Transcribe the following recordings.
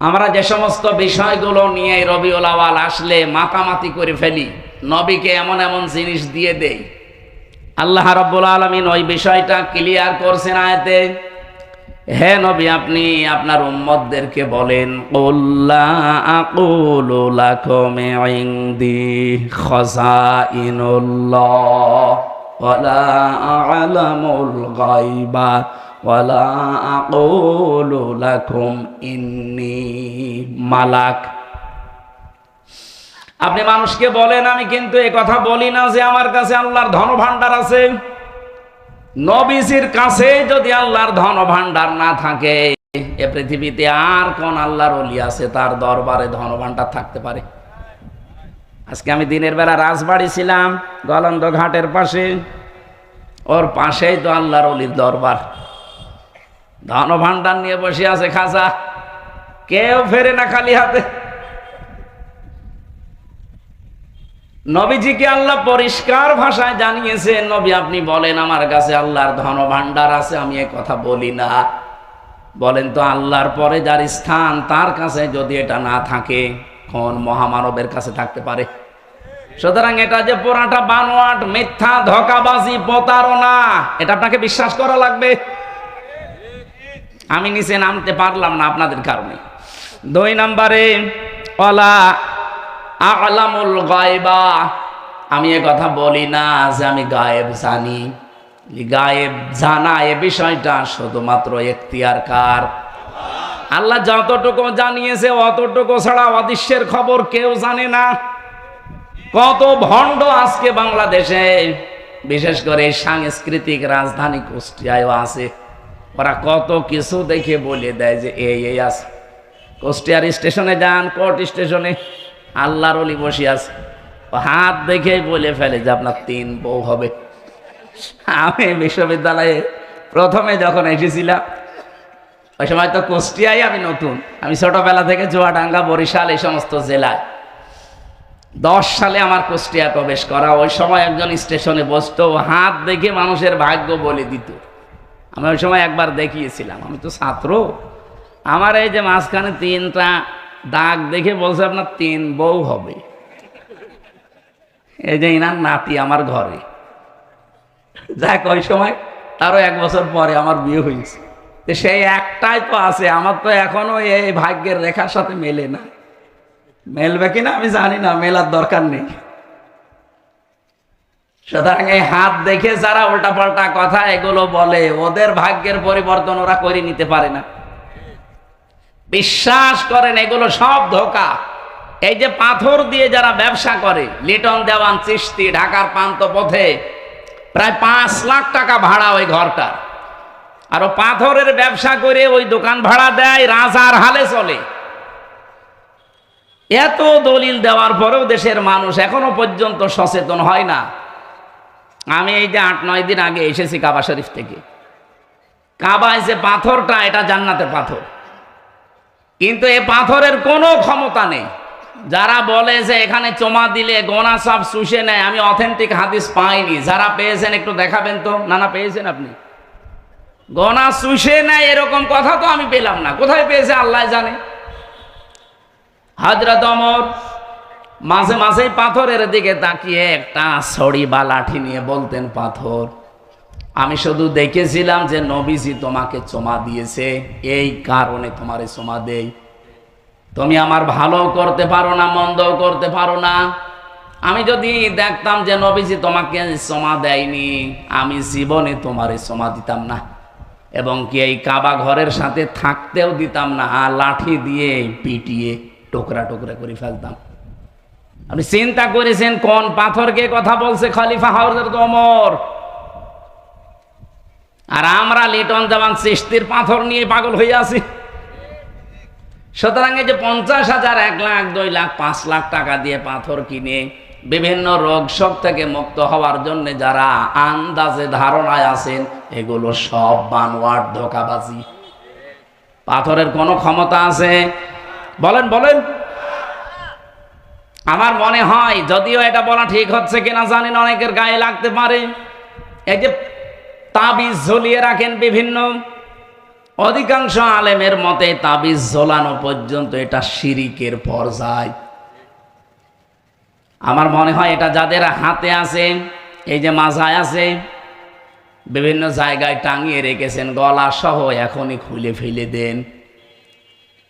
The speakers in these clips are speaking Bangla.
আমরা যে সমস্ত বিষয়গুলো নিয়ে রবিউল আউয়াল আসলে মাতামাতি করে ফেলি, নবীকে এমন এমন জিনিস দিয়ে দেই। আল্লাহ রাব্বুল আলামিন ওই বিষয়টা ক্লিয়ার করছেন আয়াতে। হে নবী, আপনি আপনার উম্মতদেরকে বলেন, কুল লা আকুলু লাকুম ইনদি খাযাইনুল্লাহ ওয়ালা আ'লামুল গায়বা ওয়ালা আকুলু লাকুম ইন্নী মালাক। আপনি মানুষকে বলেন, আমি কিন্তু এই কথা বলি না যে আমার কাছে আল্লাহর ধন ভাণ্ডার আছে। নবীজির কাছে যদি আল্লাহর ধন ভাণ্ডার না থাকে, এ পৃথিবীতে আর কোন আল্লাহর ওলি আছে তার দরবারে ধন ভাণ্ডার থাকতে পারে? আজকে আমি দিনের বেলা রাজবাড়ি ছিলাম, গলন্দ ঘাটের পাশে, ওর পাশেই তো আল্লাহর ওলির দরবার। ধন ভাণ্ডার নিয়ে বসে আছে খাজা, কেউ ফেরে না খালি হাতে। নবীজিকে আল্লাহ পরিষ্কার ভাষায় জানিয়েছে, নবী আপনি বলেন আমার কাছে আল্লাহর ধন ভাণ্ডার আছে, আমি এ কথা বলি না। বলেন তো, আল্লাহর পরে যার স্থান তার কাছে যদি এটা না থাকে, কোন মহামানবের কাছে থাকতে পারে? সুতরাং এটা যে পুরাটা বানোয়াট, মিথ্যা, ধোঁকাবাজি, প্রতারণা, এটা আপনাকে বিশ্বাস করা লাগবে। আমি নিচে নামতে পারলাম না আপনাদের কারণে। 2 নম্বরে, ওয়ালা আ'লামুল গায়বা, আমি এ কথা বলি না যে আমি গায়েব জানি। গায়েব জানা এ বিষয়টা শুধুমাত্র এখতিয়ার কার? আল্লাহ যতটুকু জানিয়েছে অতটুকু ছাড়া অদৃশ্যের খবর কেউ জানে না। কত ভণ্ড আজকে বাংলাদেশে, বিশেষ করে সাংস্কৃতিক রাজধানী কুষ্টিয়ায়ও আছে। ওরা কত কিছু দেখে বলে দেয় যে এই আছে। কুষ্টিয়ার স্টেশনে যান, কোর্ট স্টেশনে আল্লাহর ওলি বসে আছে, হাত দেখেই বলে ফেলে যে আপনার 3 বউ হবে। আমি বিশ্ববিদ্যালয়ে প্রথমে যখন এসেছিলাম, ওই সময় তো কুষ্টিয়ায় আমি নতুন। আমি ছোটবেলা থেকে চুয়াডাঙ্গা, বরিশাল এই সমস্ত জেলায়। 10 সালে আমার কুষ্টিয়া প্রবেশ করা। ওই সময় একজন স্টেশনে বসতো, হাত দেখে মানুষের ভাগ্য বলে দিত। আমি ওই সময় একবার দেখিয়েছিলাম, আমি তো ছাত্র। আমার এই যে মাঝখানে 3টা দাগ দেখে বলছে আপনার 3 বউ হবে। এই যে ইনার নাতি আমার ঘরে। যাক, ওই সময় তারও 1 বছর পরে আমার বিয়ে হয়েছে। সেই একটাই তো আছে, আমার তো এখনো এই ভাগ্যের রেখার সাথে মেলে না। মেলবে কিনা আমি জানি না, মেলার দরকার নেই। সুতরাং এই হাত দেখে যারা উল্টাপাল্টা কথা এগুলো বলে, ওদের ভাগ্যের পরিবর্তন ওরা করে নিতে পারে না। বিশ্বাস করেন, এগুলো সব ধোঁকা। এই যে পাথর দিয়ে যারা ব্যবসা করে, লিটন দেওয়ান চিশতি ঢাকার পান্ত পথে প্রায় 5 লাখ টাকা ভাড়া ওই ঘরটা, আর ও পাথরের ব্যবসা করে ওই দোকান ভাড়া দেয়, রাজার হালে চলে। এত দলিল দেওয়ার পরেও দেশের মানুষ এখনো পর্যন্ত সচেতন হয় না। আমি এই যে 8-9 দিন আগে এসেছি কাবা শরীফ থেকে। কাবায় যে পাথরটা, এটা জান্নাতের পাথর, কিন্তু এ পাথরের কোনো ক্ষমতা নেই। যারা বলে যে এখানে চমা দিলে গোনা সব শুষে নেয়, আমি অথেন্টিক হাদিস পাইনি। যারা পেয়েছেন একটু দেখাবেন তো। না পেয়েছেন আপনি? গোনা শুষে নেয় এরকম কথা তো আমি পেলাম না। কোথায় পেয়েছে আল্লাহ জানে। হযরত ওমর মাঝে মাঝেই পাথরের দিকে তাকিয়ে একটা ছড়ি বা লাঠি নিয়ে বলতেন, পাথর, আমি শুধু দেখেছিলাম যে নবীজি তোমাকে চুমা দিয়েছে, এই কারণে তোমারে চুমা দেই। তুমি আমার ভালো করতে পারো না, মন্দও করতে পারো না। আমি যদি দেখতাম যে নবীজি তোমাকে চুমা দেয়নি, আমি জীবনে তোমারে চুমা দিতাম না, এবং কি এই কাবা ঘরের সাথে থাকতেও দিতাম না। লাঠি দিয়ে পিটিয়ে টুকরা টুকরা করে ফেলতাম। আপনি চিন্তা করেছেন কোন পাথরকে কথা বলছে খলিফা হযরত ওমর? আর আমরা লিটন দেওয়ান চিশতির পাথর নিয়ে পাগল হয়ে আছি। সুতরাং এই যে 50,000, 1 লাখ, 2 লাখ, 5 লাখ টাকা দিয়ে পাথর কিনে বিভিন্ন রোগ শোক থেকে মুক্ত হওয়ার জন্য যারা আন্দাজে ধারণায় আছেন, এগুলো সব বানোয়াট, ধোঁকাবাজি। পাথরের কোনো ক্ষমতা আছে? বলেন বলেন। আমার মনে হয়, যদিও এটা বলা ঠিক হচ্ছে কিনা জানি না, অনেকের গায়ে লাগতে পারে, এই যে তাবিজ ঝুলিয়ে রাখেন বিভিন্ন, অধিকাংশ আলেমের মতে তাবিজ ঝোলানো পর্যন্ত এটা শিরিকের পর্যায়। আমার মনে হয় এটা যাদের হাতে আছে, এই যে মাজায় আছে, বিভিন্ন জায়গায় টাঙিয়ে রেখেছেন গলা সহ, এখনই খুলে ফেলে দেন।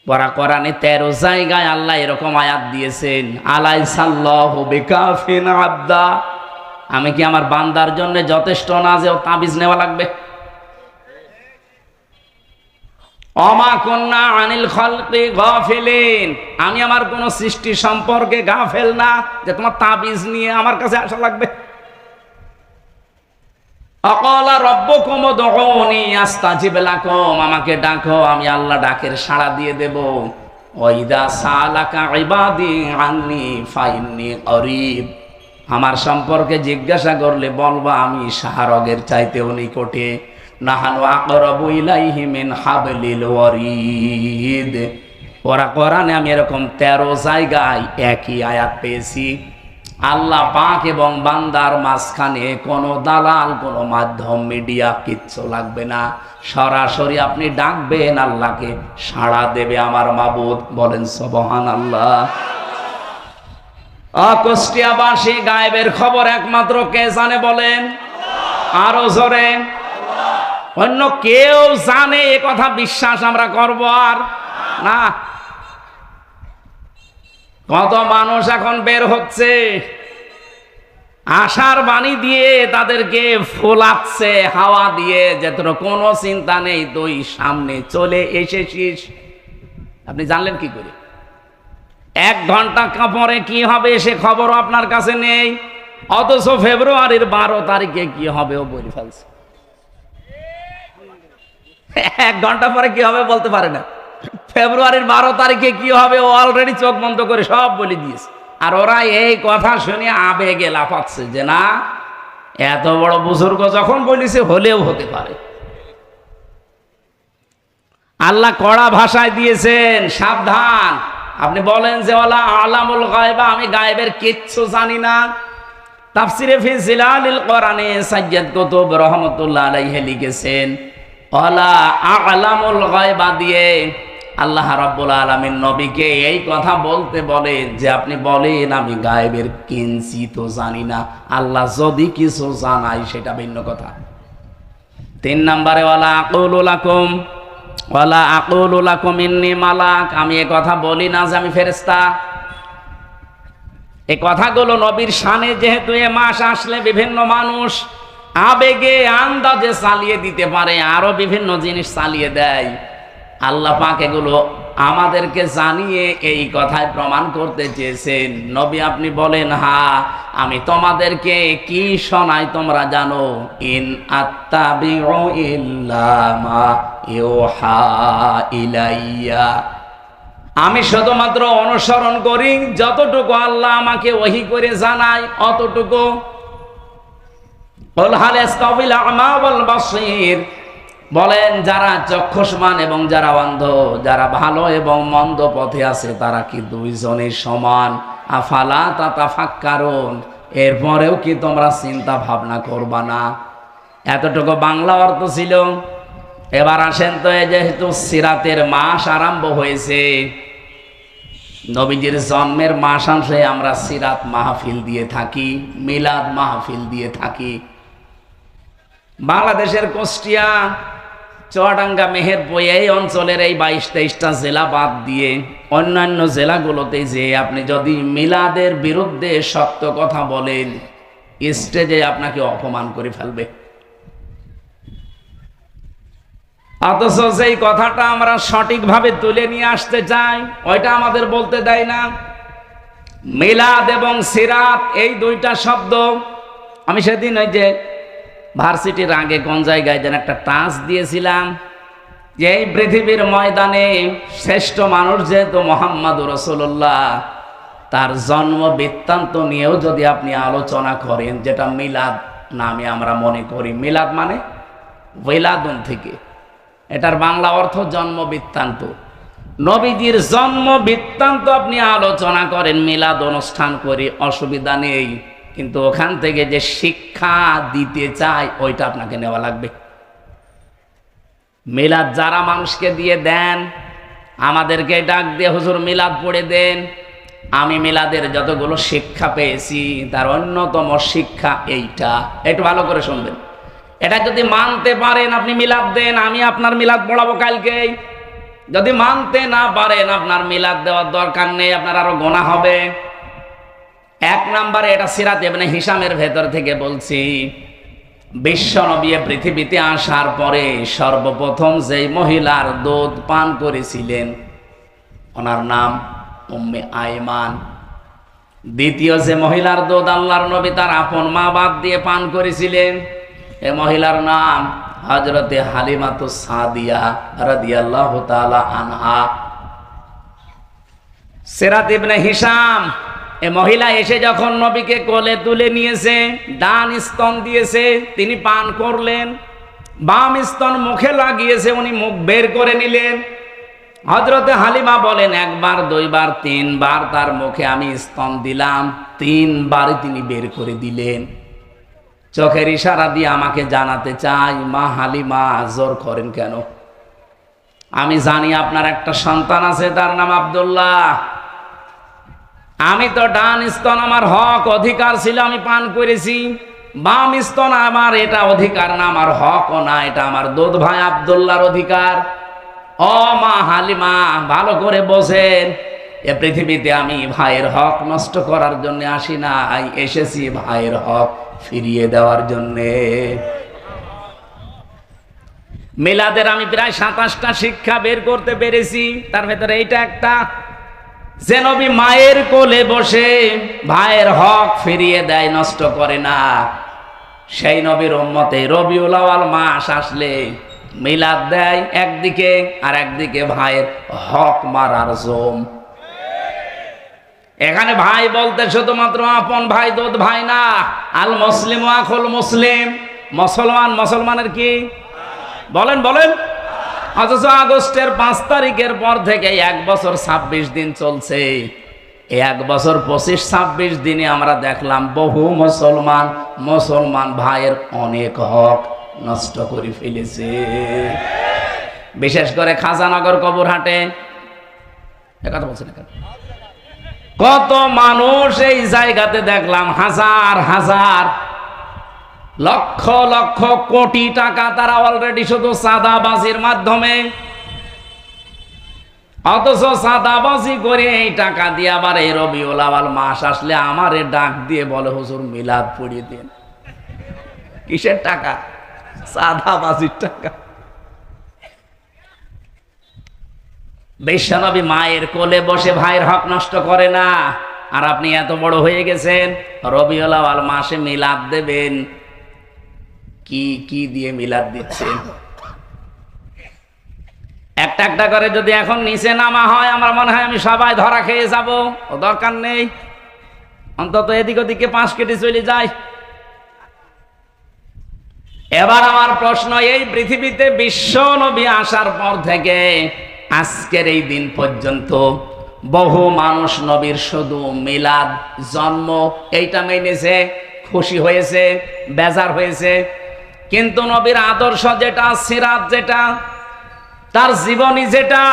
পরা কোরআনে 13 জায়গায় আল্লাহ এরকম আয়াত দিয়েছেন, আলাইসাল্লাহু বিকাফিন আবদা। আমি কি আমার বান্দার জন্য যথেষ্ট না যে ও তাবিজ নেওয়া লাগবে? অমা কুন্না আনিল খালকি গাফিলিন, আমি আমার কোন সৃষ্টি সম্পর্কে গাফেল না যে তোমার তাবিজ নিয়ে আমার কাছে আসা লাগবে। আকালা রব্বুকুম উদউনি আস্তাজিব লাকুম, আমাকে ডাকো, আমি আল্লাহ ডাকের সাড়া দিয়ে দেব। ওয়াইদা সালাকা ইবাদি আন্নি ফাইন্নি করিব, আমার সম্পর্কে জিজ্ঞাসা করলে বলবা আমি শাহরগের চাইতেও নিকটে। নাহানু আকরাবু ইলাইহি মিন হাবলিল ওয়ারিদ। ওরা কোরআনে আমি এরকম 13 জায়গায় একই আয়াত পেয়েছি। আল্লাহ পাক এবং বান্দার মাঝখানে কোনো দালাল, কোনো মাধ্যম, মিডিয়া কিচ্ছু লাগবে না। সরাসরি আপনি ডাকবেন, আল্লাহকে সাড়া দেবে আমার মাবুদ। বলেন সুবহানাল্লাহ। কুষ্টিয়াবাসী গায়েবের খবর একমাত্র কে জানে বলেন? আরো জোরে। অন্য কেউ জানে এ কথা বিশ্বাস আমরা করব আর না? কত মানুষ এখন বের হচ্ছে, আশার বাণী দিয়ে তাদেরকে ফোলাচ্ছে হাওয়া দিয়ে, যে তোর কোনো চিন্তা নেই, তুই সামনে চলে এসেছিস। আপনি জানলেন কি করে? 1 ঘন্টা পরে কি হবে সে খবর আপনার কাছে নেই, অথচ ফেব্রুয়ারির 12 তারিখে কি হবে ও বলে ফেলছে। 1 ঘন্টা পরে কি হবে বলতে পারে না। ফেব্রুয়ারির 12 তারিখে কি হবে ও অলরেডি চোখ বন্ধ করে সব বলে দিয়েছে। আর ওরা এই কথা শুনে আবেগে লাফাচ্ছে যে না, এত বড় বুজুর্গ যখন বলেছে হলেও হতে পারে। আল্লাহ কড়া ভাষায় দিয়েছেন সাবধান। আপনি বলেন যে ওয়ালা আলামুল গায়বা, আমি গায়েবের কিচ্ছু জানি না। তাফসিরে ফি জিলালিল কোরআনে সাইয়্যিদ কুতুব রাহমাতুল্লাহ আলাইহি লিখেছেন, ওয়ালা আলামুল গায়বা দিয়ে আল্লাহ রাব্বুল আলামিন নবীকে এই কথা বলতে বলেন যে আপনি বলেন আমি গায়েবের কিঞ্চিত জানি না। আল্লাহ যদি কিছু জানায় সেটা ভিন্ন কথা। 3 নম্বরে ওয়ালা আকুলু লাকুম ইন্নী মালাক, আমি এ কথা বলি না যে আমি ফেরেশতা। এই কথাগুলো নবীর শানে, যেহেতু এ মাস আসলে বিভিন্ন মানুষ আবেগে আন্দাজে চালিয়ে দিতে পারে, আরো বিভিন্ন জিনিস চালিয়ে দেয়। আল্লাহ পাক এগুলো আমাদেরকে জানিয়ে এই কথায় প্রমাণ করতে চেয়েছেন, নবী আপনি বলেন হ্যাঁ আমি তোমাদেরকে কি শোনাই তোমরা জানো? ইন আত্তাবিউ ইল্লা মা ইউহা ইলাইয়া, আমি শুধুমাত্র অনুসরণ করি যতটুকু আল্লাহ আমাকে ওহী করে জানায় অতটুকু। কুল হাল ইস্তাবিল আ'মা ওয়াল বাসীর, বলেন যারা চক্ষুষ্মান এবং যারা অন্ধ, যারা ভালো এবং মন্দ পথে আছে তারা কি দুইজনের সমান? আফালা তাতাফাক্কারুন, এরপরেও কি তোমরা চিন্তা ভাবনা করবা না? এতটুকু বাংলা অর্থ ছিল। এবার আসেন তো, যেহেতু সিরাতের মাস আরম্ভ হয়েছে, নবীজির জন্মের মাসাংশে আমরা সিরাত মাহফিল দিয়ে থাকি, মিলাদ মাহফিল দিয়ে থাকি। বাংলাদেশের কুষ্টিয়া, চুয়াডাঙ্গা, মেহেরপুর এই অঞ্চলের এই 22-23টা জেলা বাদ দিয়ে অন্যান্য জেলাগুলোতে যে আপনি যদি মিলাদের বিরুদ্ধে শক্ত কথা বলেন, স্টেজে আপনাকে অপমান করে ফেলবে। অথচ যেই কথাটা আমরা সঠিকভাবে তুলে নিয়ে আসতে চাই ওইটা আমাদের বলতে দেয় না। মিলাদ এবং সিরাত এই 2টা শব্দ, আমি সেদিন ওই যে ভার্সিটির আগে কোন জায়গায় যেন একটা টাচ দিয়েছিলাম যে এই পৃথিবীর ময়দানে শ্রেষ্ঠ মানুষ যেহেতু মুহাম্মদুর রাসূলুল্লাহ, তার জন্ম বৃত্তান্ত নিয়েও যদি আপনি আলোচনা করেন, যেটা মিলাদ নামে আমরা মনে করি, মিলাদ মানে ওয়ালাদুন থেকে, এটার বাংলা অর্থ জন্ম বৃত্তান্ত। নবীজির জন্ম বৃত্তান্ত আপনি আলোচনা করেন, মিলাদ অনুষ্ঠান করি, অসুবিধা নেই, কিন্তু ওখান থেকে যে শিক্ষা দিতে চাই ওইটা আপনাকে নেওয়া লাগবে। মিলাদ যারা মানুষকে দিয়ে দেন, আমাদেরকে ডাক দিয়ে হুজুর মিলাদ পড়ে দেন, আমি মিলাদের যতগুলো শিক্ষা পেয়েছি তার অন্যতম শিক্ষা এইটা। একটু ভালো করে শুনবেন, এটা যদি মানতে পারেন আপনি মিলাদ দেন, আমি আপনার মিলাদ পড়াবো কালকেই। যদি মানতে না পারেন আপনার মিলাদ দেওয়ার দরকার নেই, আপনার আরো গোনা হবে। এক নম্বরে, এটা সিরাত ইবনে হিশামের ভেতর থেকে বলছি, বিশ্ব নবী পৃথিবীতে আসার পরে সর্বপ্রথম যেই মহিলার দুধ পান করেছিলেন ওনার নাম উম্মে আইমান। দ্বিতীয় যে মহিলার দুধ আল্লাহর নবী তার আপন মা বাদ দিয়ে পান করেছিলেন, এ মহিলার নাম হযরতে হালিমাতুস সাদিয়া রাদিয়াল্লাহু তাআলা আনহা। সিরাত ইবনে হিশাম, এ মহিলা এসে যখন নবীকে কোলে তুলে নিয়েছে, ডান স্তন দিয়েছে, তিনি পান করলেন, বাম স্তন মুখে লাগিয়েছে, উনি মুখ বের করে নিলেন। হযরতে হালিমা বলেন, একবার, দুইবার, তিনবার তার মুখে আমি স্তন দিলাম, তিনবারই তিনি বের করে দিলেন। চোখের ইশারা দিয়ে আমাকে জানাতে চাই, মা হালিমা জোর করেন কেন? আমি জানি আপনার একটা সন্তান আছে, তার নাম আব্দুল্লাহ। আমি তো ডান স্তন আমার হক অধিকার ছিল, আমি পান করেছি। বাম স্তন আমার এটা অধিকার না, আমার হকও না, এটা আমার দুধ ভাই আব্দুল্লাহর অধিকার। ও মা হালিমা, ভালো করে বোঝেন, এ পৃথিবীতে আমি ভাইয়ের হক নষ্ট করার জন্য আসি না, এসেছি ভাইয়ের হক ফিরিয়ে দেওয়ার জন্যে। মিলাদের আমি প্রায় 27টা শিক্ষা বের করতে পেরেছি, তার ভেতরে এইটা একটা, যে নবী মায়ের কোলে বসে ভাইয়ের হক ফিরিয়ে দেয়, নষ্ট করে না। সেই নবীর উম্মতে রবিউল আউয়াল মাস আসলে মিলাদ দেয় একদিকে, আর একদিকে ভাইয়ের হক মারার জম। এখানে ভাই বলতে শুধুমাত্র আপন ভাই, দুধ ভাই না। আল মুসলিম আখুল মুসলিম, মুসলমান মুসলমানের কি বলেন বলেন। অথচ আগস্টের 5 তারিখের পর থেকে 1 বছর 26 দিন চলছে। 1 বছর 25-26 দিনে আমরা দেখলাম বহু মুসলমান ভাইয়ের অনেক হক নষ্ট করে ফেলেছে। বিশেষ করে খাজানগর কবরহাটে, কথা বলছেন না, কত মানুষ এই জায়গাতে দেখলাম, হাজার হাজার লক্ষ লক্ষ কোটি টাকা তারা অলরেডি শুধু চাঁদাবাজির মাধ্যমে, অথচ চাঁদাবাজি করে এই টাকা দিয়ে আবার এই রবিউল আউয়াল মাস আসলে আমারে ডাক দিয়ে বলে, হুজুর মিলাদ পড়িয়ে দেন। কিসের টাকা? চাঁদাবাজির টাকা। বিশ্বনবী মায়ের কোলে বসে ভাইয়ের হক নষ্ট করে না, আর আপনি এত বড় হয়ে গেছেন, রবিউল আউয়াল মাসে মিলাদ দেবেন। কি দিয়ে মিলাদ দিচ্ছেন? একটা একটা করে যদি এখন নিচে নামা হয়, আমার মনে হয় আমি সবাই ধরা খেয়ে যাব। ও দরকার নেই, অন্তত এদিক ওদিকে 5 কেটে চলে যায়। এবার আমার প্রশ্ন, এই পৃথিবীতে বিশ্ব নবী আসার পর থেকে আজকের এই দিন পর্যন্ত বহু মানুষ নবীর শুধু মিলাদ, জন্ম এইটা মেনেছে, খুশি হয়েছে, বেজার হয়েছে, কিন্তু নবীর আদর্শ যেটা, সিরাত যেটা, তার জীবনী যেটা,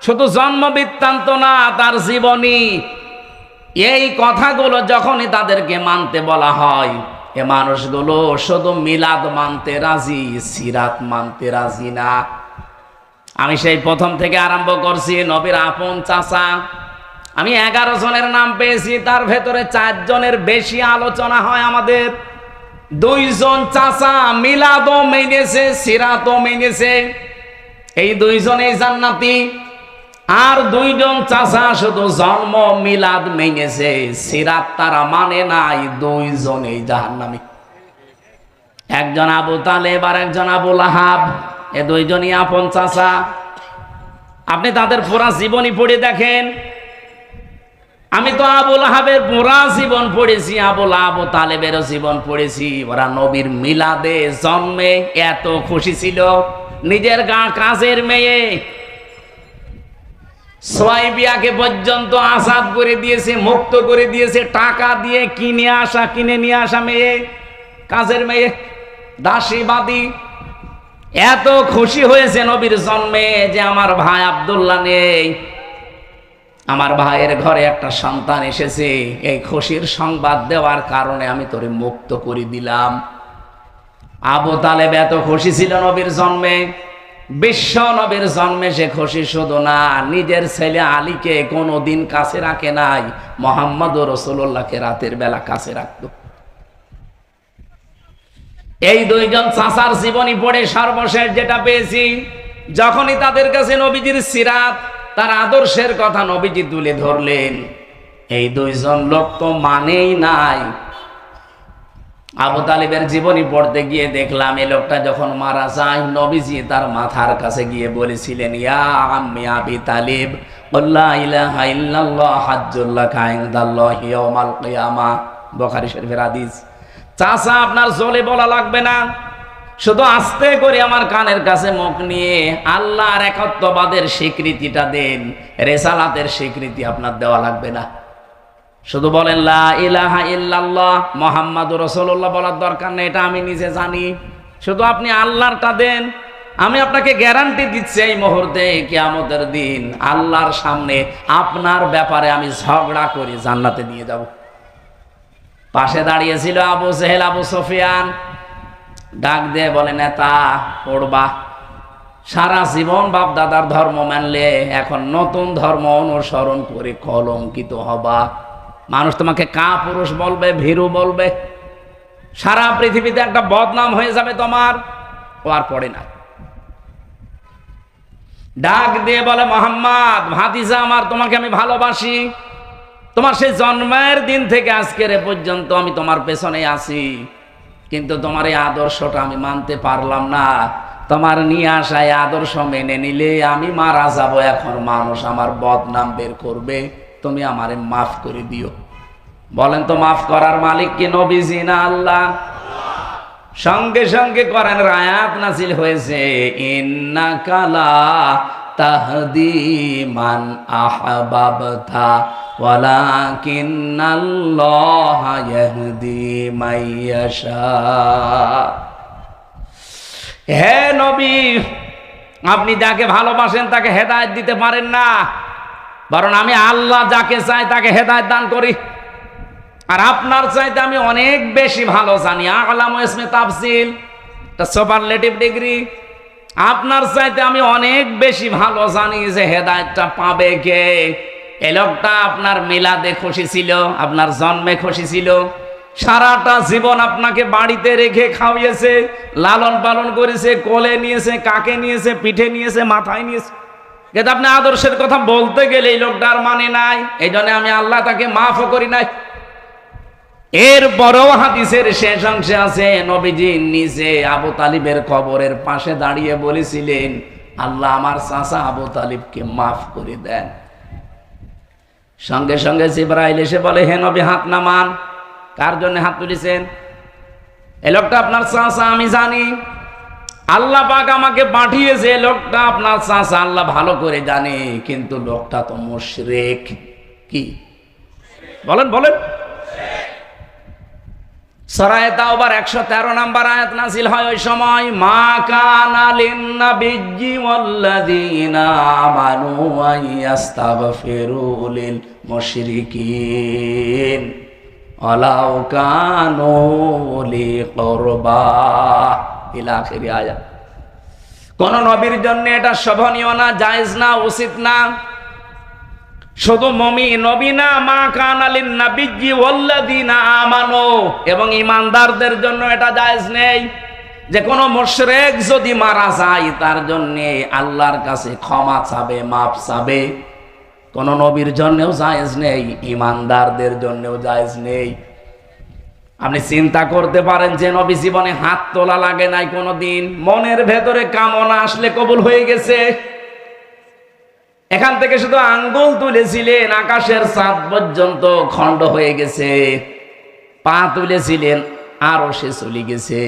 শুধু জন্ম বৃত্তান্ত না, তার জীবনী, এই কথাগুলো যখনই তাদেরকে মানতে বলা হয়, এ মানুষগুলো শুধু মিলাদ মানতে রাজি, সিরাত মানতে রাজি না। আমি সেই প্রথম থেকে আরম্ভ করছি, নবীর আপন চাচা, আমি 11 জনের নাম পেয়েছি, তার ভেতরে 4 জনের বেশি আলোচনা হয় আমাদের। 2 জন চাচা মিলাদও মেনেছে, সিরাতও মেনেছে, এই 2 জনেই জান্নাতি। আর 2 জন চাচা শুধু জন্ম মিলাদ মেনেছে, সিরাত তারা মানে নাই, 2 জনেই জাহান্নামী। একজন আবু তালেব আর একজন আবু লাহাব, এ 2 জনই আপন চাচা। আপনি তাদের পুরা জীবনী পড়ে দেখেন। আমি তো আবু লাহাবের পুরা জীবন পড়েছি, আবু তালেবেরও জীবন পড়েছি। ওরা নবীর মিলাদে, জন্মে এত খুশি ছিল, নিজের কাজের মেয়ে সোয়াইবিয়াকে পর্যন্ত আজাদ করে দিয়েছে, মুক্ত করে দিয়েছে, টাকা দিয়ে কিনে নিয়ে আসা মেয়ে, কাজের মেয়ে, দাসীবাদী। এত খুশি হয়েছে নবীর জন্মে যে আমার ভাই আব্দুল্লাহ নেই, আমার ভাইয়ের ঘরে একটা সন্তান এসেছে, এই খুশির সংবাদ দেওয়ার কারণে আমি তোরে মুক্ত করে দিলাম। আবু তালেব এত খুশি ছিল নবীর জন্মে, বিশ্ব নবীর জন্মে সে খুশি শুধু না, নিজের ছেলে আলীকে কোনোদিন কাছে রাখে নাই, মুহাম্মদ রাসূলুল্লাহকে রাতের বেলা কাছে রাখতো। এই দুইজন চাচার জীবনী পড়ে সর্বশেষ যেটা পেয়েছি, যখনই তাদের কাছে নবীজির সিরাত, তার আদর্শের কথা নবীজি তুলে ধরলেন, এই দুইজন লোক তো মানেই নাই। আবু তালিবের জীবনী পড়তে গিয়ে দেখলাম এই লোকটা যখন মারা যায়, নবীজি তার মাথার কাছে গিয়ে বলেছিলেন, ইয়া আম্মি আবি তালিব লা ইলাহা ইল্লাল্লাহ হাজ্জুল লাকা ইনদাল্লাহি ইয়াউমাল কিয়ামা। বুখারী শরীফের হাদিস। চাচা আপনার জোরে বলা লাগবে না, শুধু আস্তে করে আমার কানের কাছে মুখ নিয়ে আল্লাহর একত্ববাদের স্বীকৃতিটা দেন, রিসালাতের স্বীকৃতি আপনার দেওয়া লাগবে না। শুধু বলেন লা ইলাহা ইল্লাল্লাহ মুহাম্মাদুর রাসূলুল্লাহ বলার দরকার নেই, এটা আমি নিজে জানি। শুধু আপনি আল্লাহরটা দেন, আমি আপনাকে গ্যারান্টি দিচ্ছি এই মুহূর্তে কিয়ামতের দিন আল্লাহর সামনে আপনার ব্যাপারে আমি ঝগড়া করে জান্নাতে নিয়ে যাব। পাশে দাঁড়িয়েছিল আবু জেহেল, আবু সুফিয়ান। ডাক দিয়ে বলে, নেতা পড়বা, সারা জীবন বাপ দাদার ধর্ম মানলে এখন নতুন ধর্ম অনুসরণ করে কলঙ্কিত হবা। মানুষ তোমাকে কাপুরুষ বলবে, ভীরু বলবে, সারা পৃথিবীতে একটা বদনাম হয়ে যাবে তোমার। ও আর পড়ে না। ডাক দিয়ে বলে, মোহাম্মদ ভাতিজা আমার, তোমাকে আমি ভালোবাসি, তোমার সেই জন্মের দিন থেকে আজকের এ পর্যন্ত আমি তোমার পেছনে আছি, কিন্তু তোমার এই আদর্শটা আমি মানতে পারলাম না। তোমার নিয়ে আসা এই আদর্শ মেনে নিলে আমি মারা যাব, এখন মানুষ আমার বদনাম বের করবে, তুমি আমারে মাফ করে দিও। বলেন তো মাফ করার মালিক কি নবীজি না আল্লাহ? সঙ্গে সঙ্গে কোরআন আয়াত নাযিল হয়েছে, ইন্নাকা লা তাহদি মান আহবাবতা ওয়ালাকিন্নাল্লাহা ইয়াহদি মাইয়াশা। হে নবী, আপনি যাকে ভালোবাসেন তাকে হেদায়েত দিতে পারেন না, বরং আমি আল্লাহ যাকে চাই তাকে হেদায়েত দান করি। আর আপনার চাইতে আমি অনেক বেশি ভালো জানি। আ'লামু ইসমে তাফসিল, এটা সুপারলেটিভ ডিগ্রি। আপনার চাইতে আমি অনেক বেশি ভালো জানি যে হেদায়েতটা পাবে কে। এই লোকটা আপনার মিলাদে খুশি ছিল, আপনার জন্মে খুশি ছিল, সারাটা জীবন আপনাকে বাড়িতে রেখে খাওয়িয়েছে, লালন পালন করেছে, কোলে নিয়েছে, কাকে নিয়েছে, পিঠে নিয়েছে, মাথায় নিয়েছে, কিন্তু আপনি আদর্শের কথা বলতে গেলে এই লোকটার মানে নাই। এই জন্য আমি আল্লাহ তাকে মাফও করি নাই। এরপরও হাদিসের শেষ অংশে আছে, নবীজি নিজে আবু তালিবের কবরের পাশে দাঁড়িয়ে বলেছিলেন, আল্লাহ আমার চাচা আবু তালিবকে মাফ করে দেন। সঙ্গে সঙ্গে জিবরাইল এসে বলে, হে নবী হাত নামান। কার জন্য হাত তুলেছেন? এই লোকটা আপনার চাচা, আমি জানি। আল্লাহ পাক আমাকে পাঠিয়েছে, লোকটা আপনার চাচা, আল্লাহ ভালো করে জানে, কিন্তু লোকটা তো মুশরিক। কি বলেন বলেন? সূরা তাওবার 113 নম্বর আয়াত নাযিল হয় ওই সময়, মা কানা লিন-নাবিয়্যি ওয়াল্লাযীনা আমানু আইয়াস্তাগফিরু লিল মুশরিকিন ওয়ালাউ কানু লি কুরবা ইলা আখিরি আয়াত। কোন নবীর জন্য এটা শোভনীয় না, জায়েজ না, উচিত না। শুধু নবী না, মা কানা লিন-নাবিয়্যি ওয়াল্লাযীনা আমানু, এবং ঈমানদারদের জন্য এটা জায়েজ নেই যে কোন মুশরিক যদি মারা যায় তার জন্য আল্লাহর কাছে ক্ষমা চাবে, মাফ চাবে। কোন নবীর জন্যও জায়েজ নেই, ঈমানদারদের জন্যও জায়েজ নেই। আপনি চিন্তা করতে পারেন যে নবী জীবনে হাত তোলা লাগে নাই কোনোদিন, মনের ভেতরে কামনা আসলে কবুল হয়ে গেছে। এখান থেকে শুধু আঙ্গুল তুলেছিলেন, আকাশের চাঁদ পর্যন্ত খণ্ড হয়ে গেছে। পা তুলেছিলেন, আরো সে চলে গেছে।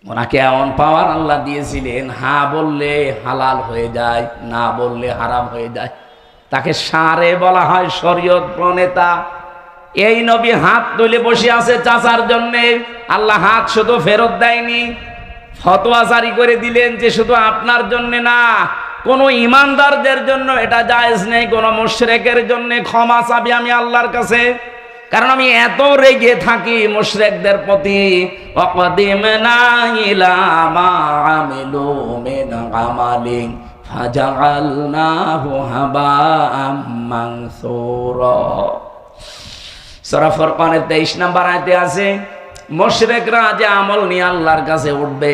ওনাকে এমন পাওয়ার আল্লাহ দিয়েছিলেন, হা বললে হালাল হয়ে যায়, না বললে হারাম হয়ে যায়। তাকে সারে বলা হয়, শরীয়ত প্রণেতা। এই নবী হাত তুলে বসে আছে চাচার জন্যে। আল্লাহ হাত শুধু ফেরত দেয়নি, ফতোয়া জারি করে দিলেন যে শুধু আপনার জন্য না, কোন ইমানদারদের জন্য এটা জায়েজ নেই, কোন মুশরিকের জন্য ক্ষমা চাবি আমি আল্লাহর কাছে। কারণ আমি এত রেগে থাকি মুশরিকদের প্রতি। ওয়াকাদিমনা ইলা মা আমিলু মিন আমালিন ফাজআলনাহু হাবাআম মানসুরা। সূরা ফুরকানের 23 নম্বর আয়াতে আছে, মুশরিকরা যে আমল নিয়ে আল্লাহর কাছে উঠবে,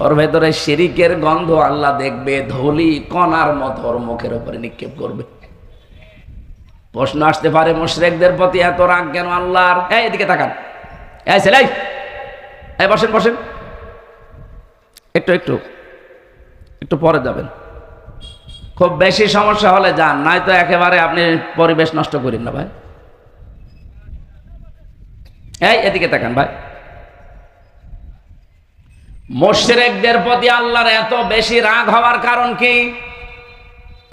ওর ভেতরে শিরিকের গন্ধ আল্লাহ দেখবে, ধুলি কণার মতো ওর মুখের উপরে নিক্ষেপ করবে। প্রশ্ন আসতে পারে, মুশরিকদের প্রতি এত রাগ কেন আল্লাহর? এই এদিকে তাকান, এই ছেলে, এই বসেন বসেন, একটু একটু একটু পরে যাবেন। খুব বেশি সমস্যা হলে যান, নয়তো একেবারে আপনি পরিবেশ নষ্ট করেন না ভাই। এই এদিকে তাকান ভাই। মুশরিকদের প্রতি আল্লাহর এত বেশি রাগ হওয়ার কারণ কি?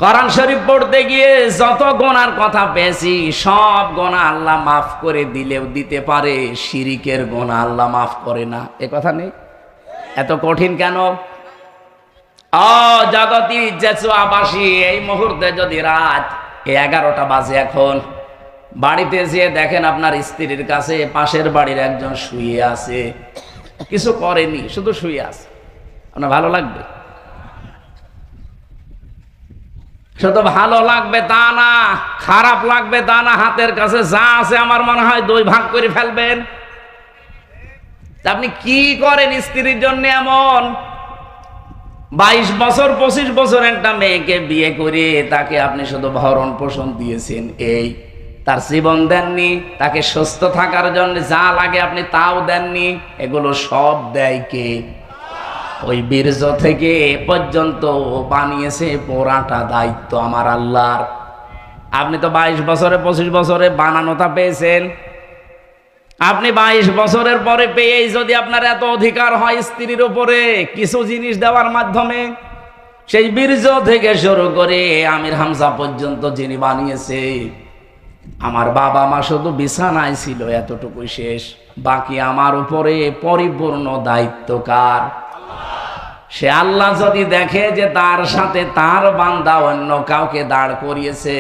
কোরআন শরীফ পড়তে গিয়ে যত গুনার কথা পেয়েছি, সব গুনাহ আল্লাহ মাফ করে দিলেও দিতে পারে, শিরিকের গুনাহ আল্লাহ মাফ করে না, এ কথা নেই? এত কঠিন কেন? জগতি জেসুয়াবাসী, এই মুহূর্তে যদি রাত 11টা বাজে, এখন বাড়িতে যেয়ে দেখেন আপনার স্ত্রীর কাছে পাশের বাড়ির একজন শুয়ে আছে, কিছু করেনি, শুধু শুয়ে আছে, আপনার ভালো লাগবে? শুধু ভালো লাগবে তা না, খারাপ লাগবে তা না। হাতের কাছে যা আছে আমার মনে হয় 2 ভাগ করে ফেলবেন। আপনি কি করেন স্ত্রীর জন্য এমন? 22 বছর 25 বছর একটা মেয়েকে বিয়ে করে তাকে আপনি শুধু ভরণ পোষণ দিয়েছেন, এই তার জীবন দেননি, তাকে সুস্থ থাকার জন্য যা লাগে আপনি তাও দেননি। এগুলো সব দেয় কে? ওই বীর্য থেকে এ পর্যন্ত বানিয়েছে পুরাটা দায়িত্ব আমার আল্লাহর। আপনি তো 22 বছরে 25 বছরে বানানোটা পেয়েছেন। আপনি 22 বছরের পরে পেয়েই যদি আপনার এত অধিকার হয় স্ত্রীর উপরে কিছু জিনিস দেওয়ার মাধ্যমে, সেই বীর্য থেকে শুরু করে আমির হামজা পর্যন্ত যিনি বানিয়েছে, আমার বাবা মা শুধু বিছানায় ছিল, এতটুকুই শেষ। বাকি আমার উপরে পরিপূর্ণ দায়িত্ব কার? সে আল্লাহ যদি দেখে যে তার সাথে তার বান্দা অন্য কাউকে দাঁড় করিয়েছে,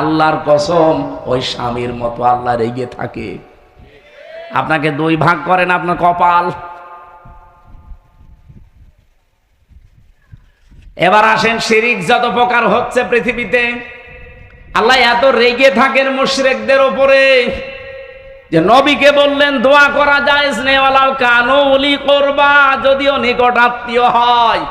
আল্লাহর কসম ওই স্বামীর মতো আল্লাহ রেগে থাকে। আপনাকে 2 ভাগ করেন আপনার কপাল। এবার আসেন, শিরিক যত প্রকার হচ্ছে পৃথিবীতে, আল্লাহ এত রেগে থাকেন মুশরিকদের উপরে যে নবীকে বললেন দোয়া করা জায়েজ নেই, ওয়ালাউ কানু উলি কুরবা, যদিও নিকট আত্মীয় হয়।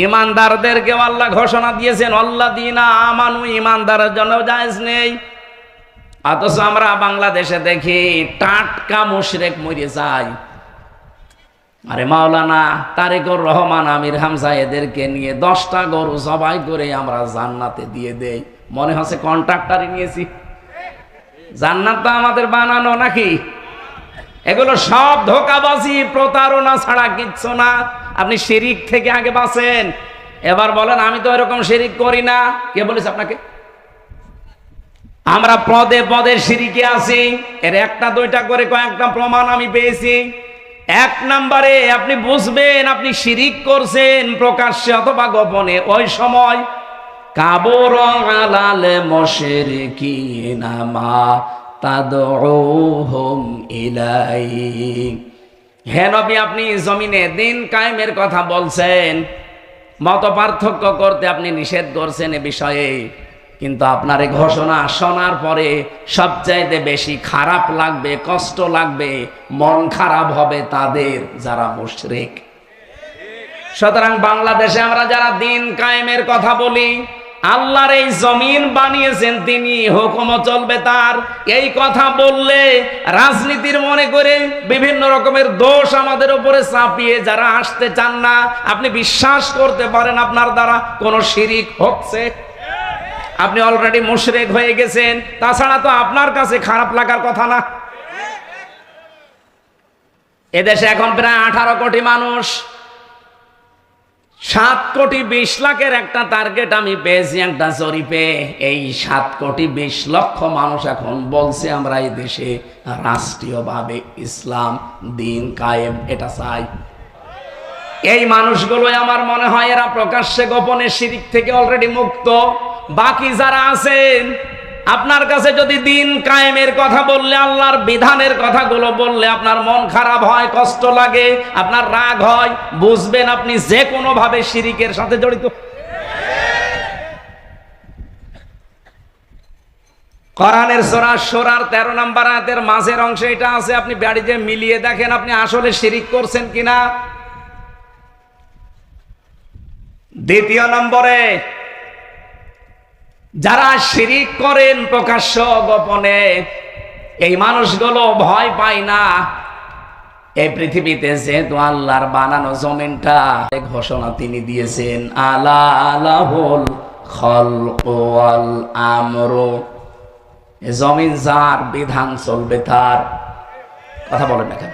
ইমানদারদেরকে আল্লাহ ঘোষণা দিয়েছেন আল্লাযীনা আমানু, ইমানদারের জন্য জায়েজ নেই। অথচ আমরা বাংলাদেশে দেখি টাটকা মুশরিক মরে যায়। আরে মাওলানা তারেকুর রহমান, আমির হামজা এদেরকে নিয়ে 10টা গরু জবাই করে আমরা জান্নাতে দিয়ে দেই, মনে হচ্ছে কন্ট্রাক্টরই নিয়েছি। জান্নাতটা আমাদের বানানো নাকি? এগুলো সব ধোঁকাবাজি, প্রতারণা ছাড়া কিচ্ছু না। আপনি শিরিক থেকে আগে বাঁচেন। এবার বলেন আমি তো এরকম শিরিক করি না, কে বলেছে আপনাকে? আমরা পদে পদে শিরিকে আছি। এর 1টা 2টা করে কয়েকটা প্রমাণ আমি পেয়েছি। 1 নম্বরে আপনি বুঝবেন আপনি শিরিক করছেন প্রকাশ্যে অথবা গোপনে, ওই সময় কাবুর আলাল মুশরিকিনা মা তাদউহুম ইলাইহি। হে নবী, আপনি জমিনে দিন কায়েমের কথা বলছেন, মত পার্থক্য করতে আপনি নিষেধ করছেন এ বিষয়ে, কিন্তু আপনার এই ঘোষণা শোনার পরে সবচাইতে বেশি খারাপ লাগবে, কষ্ট লাগবে, মন খারাপ হবে তাদের যারা মুশরিক। সুতরাং বাংলাদেশে আমরা যারা দিন কায়েমের কথা বলি, আল্লাহর এই জমিন বানিয়েছেন তিনি, হুকুমও চলবে তার, এই কথা বললে রাজনীতির মনে করে বিভিন্ন রকমের দোষ আমাদের উপরে চাপিয়ে যারা আসতে চান না, আপনি বিশ্বাস করতে পারেন আপনার দ্বারা কোনো শিরিক হচ্ছে। আপনি অলরেডি মুশরিক হয়ে গেছেন, তাছাড়া তো আপনার কাছে খারাপ লাগার কথা না। এদেশে এখন প্রায় 18 কোটি মানুষ, 7 কোটি 20 লাখের একটা টার্গেট আমি পেয়েছি একটা জরিপে। এই 7 কোটি 20 লক্ষ মানুষ এখন বলছে আমরা এই দেশে রাষ্ট্রীয়ভাবে ইসলাম দিন কায়েম এটা চাই। এই মানুষগুলো আমার মনে হয় এরা প্রকাশ্যে গোপনে শিরিক থেকে অলরেডি মুক্ত। বাকি যারা আছেন, আপনার কাছে যদি দিন কায়েমের কথা বললে, আল্লাহর বিধানের কথাগুলো বললে আপনার মন খারাপ হয়, কষ্ট লাগে, আপনার রাগ হয়, বুঝবেন আপনি যে কোনো ভাবে শিরিকের সাথে জড়িত। কোরআনের সূরা সূরার 13 নম্বর আয়াতের মাঝের অংশে এটা আছে, আপনি বাড়িতে মিলিয়ে দেখেন আপনি আসলে শিরিক করছেন কিনা। দ্বিতীয় নম্বরে, যারা শিরিক করেন প্রকাশ্য গোপনে, এই মানুষগুলো ভয় পায় না। এই পৃথিবীতে যেহেতু আল্লাহর বানানো জমিনটা, ঘোষণা তিনি দিয়েছেন, আলা লাহুল খালকু ওয়াল আমরু, জমিন যার, বিধান চলবে তার। কথা বলেন না কেন?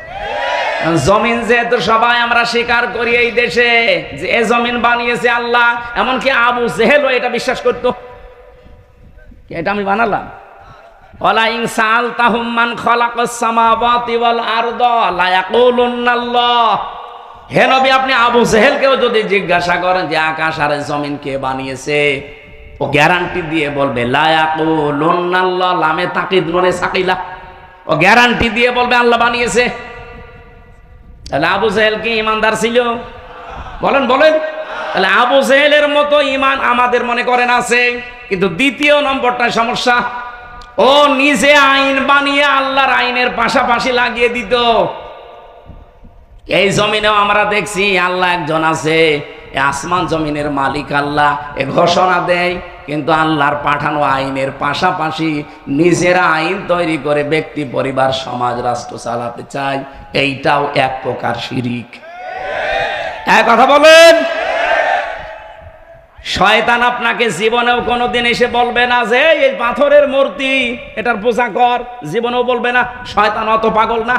জমিন যেহেতু সবাই আমরা স্বীকার করি এই দেশে যে এ জমিন বানিয়েছে আল্লাহ, এমনকি আবু জেহেলও এটা বিশ্বাস করত। এটা আমি বানালাম? ওয়ালা ইন সাআলতাহুম মান খালাকাস সামাওয়াতি ওয়াল আরদা লা ইয়াকুলুনাল্লাহ। হে নবী, আপনি আবু জেহেলকেও যদি জিজ্ঞাসা করেন যে আকাশ আর জমিন কে বানিয়েছে, ও গ্যারান্টি দিয়ে বলবে লা ইয়াকুলুনাল্লাহ, লামে তাকিদ নুনে সাকিলা, ও গ্যারান্টি দিয়ে বলবে আল্লাহ বানিয়েছে। তাহলে আবু জেহেল কি ইমানদার ছিল? বলেন বলেন। তাহলে আবু জেহেলের মতো ইমান আমাদের মনে করেন আছে, কিন্তু দ্বিতীয় নম্বরটা সমস্যা, ও নিজে আইন বানিয়ে আল্লাহর আইনের পাশাপাশি লাগিয়ে দিত। এই জমিনেও আমরা দেখছি আল্লাহ একজন আছে, আসমান জমিনের মালিক আল্লাহ, এ ঘোষণা দেয়, কিন্তু আল্লাহর পাঠানো আইনের পাশাপাশি নিজেরা আইন তৈরি করে ব্যক্তি, পরিবার, সমাজ, রাষ্ট্র চালাতে চায়। এইটাও এক প্রকার শিরিক। এক কথা বলেন। শয়তান আপনাকে জীবনেও কোনোদিন এসে বলবে না যে এই পাথরের মূর্তি, এটার পূজা কর, জীবনেও বলবে না। শয়তান অত পাগল না,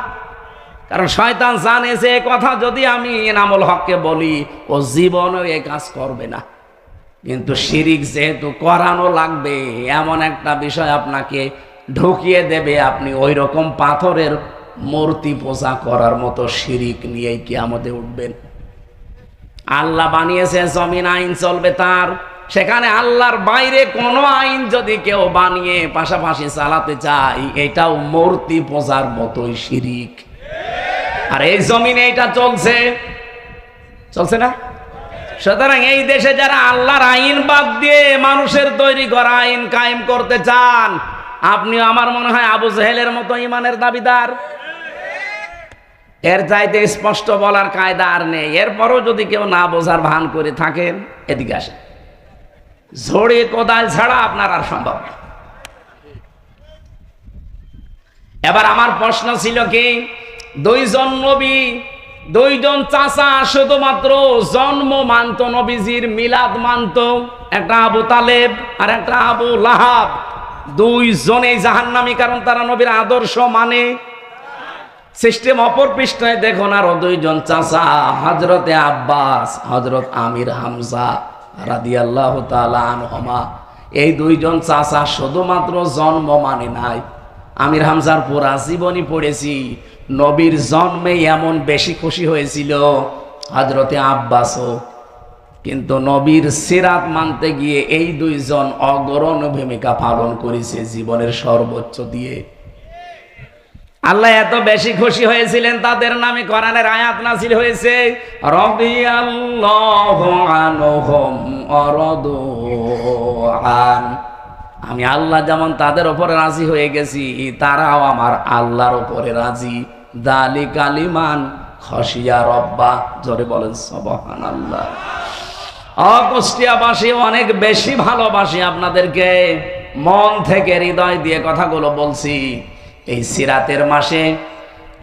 কারণ শয়তান জানে যে কথা যদি আমি এনামুল হককে বলি, ও জীবনেও এই কাজ করবে না। কিন্তু শিরিক যেহেতু করানো লাগবে, এমন একটা বিষয় আপনাকে ঢুকিয়ে দেবে, আপনি ওই রকম পাথরের মূর্তি পূজা করার মতো শিরিক নিয়েই কিয়ামতে উঠবেন। আল্লাহ বানিয়েছে জমিন, আইন চলবে তার, সেখানে আল্লাহর বাইরে কোনো আইন যদি কেউ বানিয়ে পাশাপাশি চালাতে চায়, এটাও মূর্তি পূজার মতোই শিরিক। আর এই জমিনে এটা চলছে, চলছে না? সুতরাং এই দেশে যারা আল্লাহর আইন বাদ দিয়ে মানুষের তৈরি করা আইন কায়েম করতে চান, আপনি আমার মনে হয় আবু জেহেলের মতো ইমানের দাবিদার। এর চাইতে স্পষ্ট বলার কায়দা আর নেই। এরপরও যদি কেউ না বোঝার ভান করে থাকেন, এদিকে আসেন। ঝড়ে কোদাল ছাড়া আপনার আর সম্ভব না। এবার আমার প্রশ্ন ছিল কি, দুইজন নবী, দুইজন চাচা শুধুমাত্র জন্ম মানত, নবীজির মিলাদ মানত, একটা আবু তালেব আর একটা আবু লাহাব। দুইজনেই জাহান্নামী, কারণ তারা নবীর আদর্শ মানে। সিস্টেম অপর পৃষ্ঠায় দেখুন, আরো দুইজন চাচা, হযরতে আব্বাস, হযরত আমির হামজা রাদিয়াল্লাহু তাআলা আনহুমা। এই দুইজন চাচা শুধুমাত্র জন্ম মানে নাই, আমির হামজার পুরা জীবনী পড়েছি। নবীর জন্মে এমন বেশি খুশি হয়েছিল হযরতে আব্বাসও, কিন্তু নবীর সিরাত মানতে গিয়ে এই দুইজন অগ্রণী ভূমিকা পালন করেছে জীবনের সর্বোচ্চ দিয়ে। আল্লাহ এত বেশি খুশি হয়েছিলেন, তাদের নামে কোরআনের আয়াত নাযিল হয়েছে, রাদিয়াল্লাহু আনহুম ওয়া রাদু আন। আমি আল্লাহ যেমন তাদের উপরে রাজি হয়ে গেছি, তারাও আমার আল্লাহর উপরে রাজি। যালিকা লিমান খাশিয়া রাব্বা। জোরে বলেন সুবহানাল্লাহ। কুষ্টিয়াবাসী অনেক বেশি ভালোবাসি আপনাদেরকে, মন থেকে হৃদয় দিয়ে কথাগুলো বলছি। এই সিরাতের মাসে,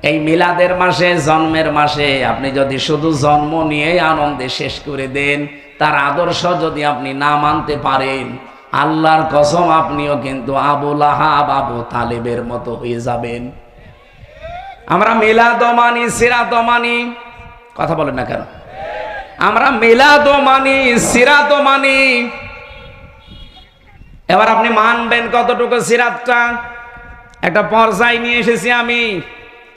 এই মিলাদের মাসে, জন্মের মাসে আপনি যদি শুধু জন্ম নিয়ে আনন্দে শেষ করে দেন, তার আদর্শ যদি আপনি না মানতে পারেন, আল্লাহর কসম আপনিও কিন্তু আবু লাহাব, আবু তালেবের মতো হয়ে যাবেন। আমরা মিলাদ মানি, সিরাত মানি, কথা বলেন না কেন? আমরা মিলাদ মানি, সিরাত মানি। এবার আপনি মানবেন কতটুকু সিরাতটা? একটা পর্যায়ে নিয়ে এসেছি আমি।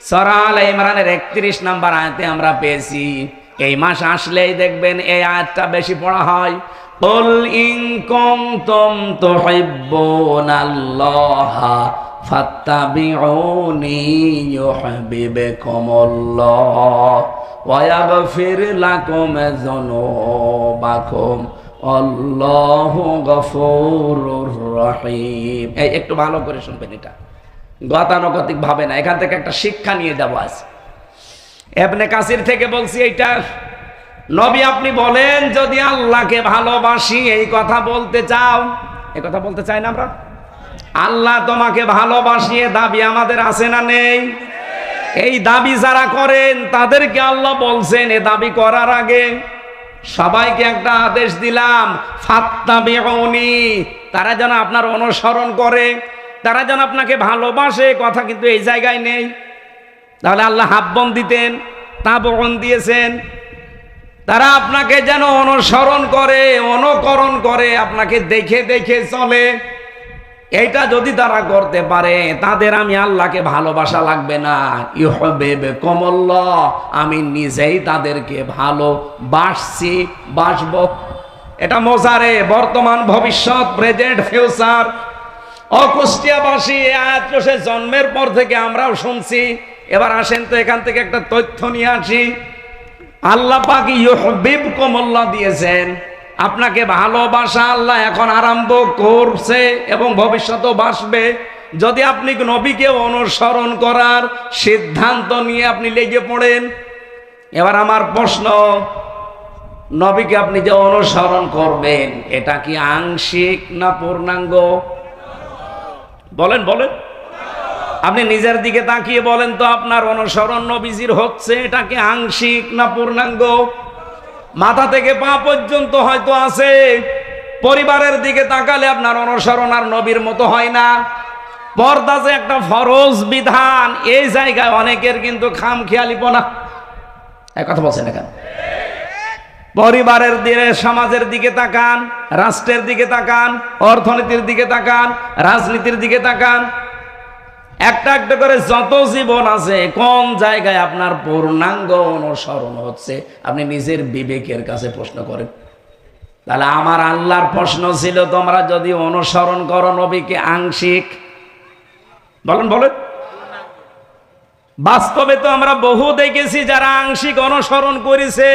সূরা আলে ইমরানের 31 নম্বর আয়াতে আমরা পেয়েছি, এই মাস আসলেই দেখবেন এই আয়াতটা বেশি পড়া হয়। কুল ইন কুনতুম তুহিব্বুনাল্লাহা ফাত্তাবিউনি ইউহিব্বুকুমুল্লাহ ওয়া ইয়াগফির লাকুম যুনুবাকুম আল্লাহু গফুরুর রহিম। এই একটু ভালো করে শুনবেন, এটা গতানুগতিক ভাবে না, এখান থেকে একটা শিক্ষা নিয়ে যাবো আজ। ইবনে কাসির থেকে বলছি এইটা। নবী আপনি বলেন যদি আল্লাহকে ভালোবাসি, এই কথা বলতে চাও, এই কথা বলতে চাই না আমরা? আল্লাহ তোমাকে ভালোবাসি, এ দাবি আমাদের আছে না নেই? এই দাবি যারা করেন তাদেরকে আল্লাহ বলছেন এ দাবি করার আগে সবাইকে একটা আদেশ দিলাম, ফাত্তাবিউনি, তারা যেন আপনার অনুসরণ করে, তারা যেন আপনাকে ভালোবাসে, কথা কিন্তু এই জায়গায় নেই। তাহলে আল্লাহ হাব্বন দিতেন, তাবন দিয়েছেন, তারা আপনাকে যেন অনুসরণ করে, অনুকরণ করে, আপনাকে দেখে দেখে চলে। এইটা যদি তারা করতে পারে তাদের আমি আল্লাহকে ভালোবাসা লাগবে না, ইউহিব্বুকুমুল্লাহ, আমি নিজেই তাদেরকে ভালোবাসছি, বাসবো। এটা মোজারে, বর্তমান, ভবিষ্যৎ, প্রেজেন্ট, ফিউচার। অকুষ্টিয়াবাসী আয়াত সে জন্মের পর থেকে আমরাও শুনছি। এবার আসেন তো এখান থেকে একটা তথ্য নিয়ে আসি। আল্লাহ পাক ইউহিব্বুকুমুল্লাহ দিয়েছেন, আপনাকে ভালোবাসা আল্লাহ এখন আরম্ভ করছে এবং ভবিষ্যতেও বাসবে যদি আপনি নবীকে অনুসরণ করার সিদ্ধান্ত নিয়ে আপনি লেগে পড়েন। এবার আমার প্রশ্ন, নবীকে আপনি যে অনুসরণ করবেন এটা কি আংশিক না পূর্ণাঙ্গ? বলেন বলেন, আপনি নিজের দিকে তাকিয়ে বলেন তো, আপনার অনুসরণ নবীজির হচ্ছে এটা কি আংশিক না পূর্ণাঙ্গ? মাথা থেকে পা পর্যন্ত হয়তো আছে, পরিবারের দিকে তাকালে আপনার অনুসরণ আর নবীর মতো হয় না। পর্দা যে একটা ফরজ বিধান, এই জায়গায় অনেকের কিন্তু খামখেয়ালিপনা। এক কথা বলছেন না কেন? পরিবারের দিকে, সমাজের দিকে তাকান, রাষ্ট্রের দিকে তাকান, অর্থনীতির দিকে তাকান, রাজনীতির দিকে তাকান, একটা একটা করে যত জীবন আছে, কোন জায়গায় আপনার পূর্ণাঙ্গ অনুসরণ হচ্ছে আপনি নিজের বিবেকের কাছে প্রশ্ন করেন। তাহলে আমার আল্লাহর প্রশ্ন ছিল, তোমরা যদি অনুসরণ করো নবীকে আংশিক, বলেন বলেন। বাস্তবে তো আমরা বহু দেখেছি যারা আংশিক অনুসরণ করেছে,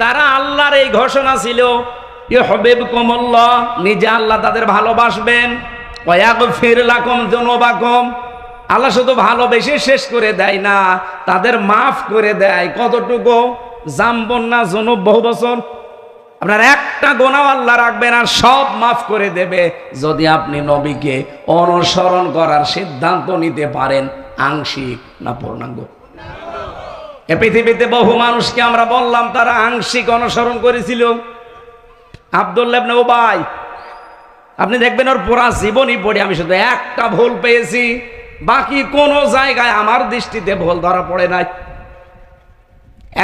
তারা আল্লাহর এই ঘোষণা ছিল ইউহিব্বুকুমুল্লাহ, নিজে আল্লাহ তাদের ভালোবাসবেন, ওয়া ইয়াগফির লাকুম যুনুবাকুম, আল্লাহ শুধু ভালোবেসে শেষ করে দেয় না, তাদের মাফ করে দেয়। কতটুকু? জামবন না জুনুব বহু বছর, আপনার একটা গোনাও আল্লাহ রাখবে না, সব মাফ করে দেবে যদি আপনি নবীকে অনুসরণ করার সিদ্ধান্ত নিতে পারেন। আংশিক না পূর্ণাঙ্গ? এ পৃথিবীতে বহু মানুষকে আমরা বললাম তারা আংশিক অনুসরণ করেছিল। আব্দুল্লাহ ইবনে উবাই, আপনি দেখবেন ওর পুরা জীবনই পড়ে আমি শুধু একটা ভুল পেয়েছি, বাকি কোন জায়গায় আমার দৃষ্টিতে ভুল ধরা পড়ে নাই।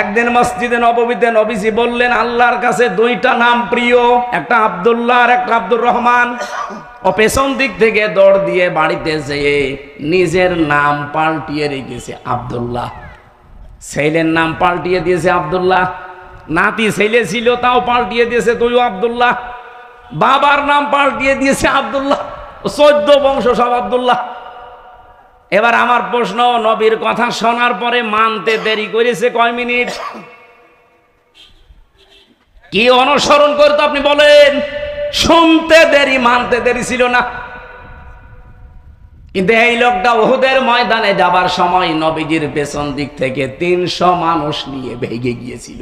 একদিন মসজিদে নববীতে নবীজি বললেন আল্লাহর কাছে দুইটা নাম প্রিয়, একটা আব্দুল্লাহ আর একটা আব্দুর রহমান। ও পেছন দিক থেকে দৌড় দিয়ে বাড়িতে যেয়ে নিজের নাম পাল্টিয়ে রেখেছে আব্দুল্লাহ, ছেলের নাম পাল্টিয়ে দিয়েছে আব্দুল্লাহ, নাতি ছেলে ছিল তাও পাল্টিয়ে দিয়েছে তুইও আব্দুল্লাহ, বাবার নাম পাল্টিয়ে দিয়েছে আব্দুল্লাহ, 14 বংশ সব আব্দুল্লাহ। এবার আমার প্রশ্ন, নবীর কথা শোনার পরে মানতে দেরি করেছে কয় মিনিট? কি অনুসরণ করতে আপনি বলেন? শুনতে দেরি, মানতে দেরি ছিল না। কিন্তু এই লোকটা উহুদের ময়দানে যাবার সময় নবীজির পেছন দিক থেকে 300 মানুষ নিয়ে ভেগে গিয়েছিল।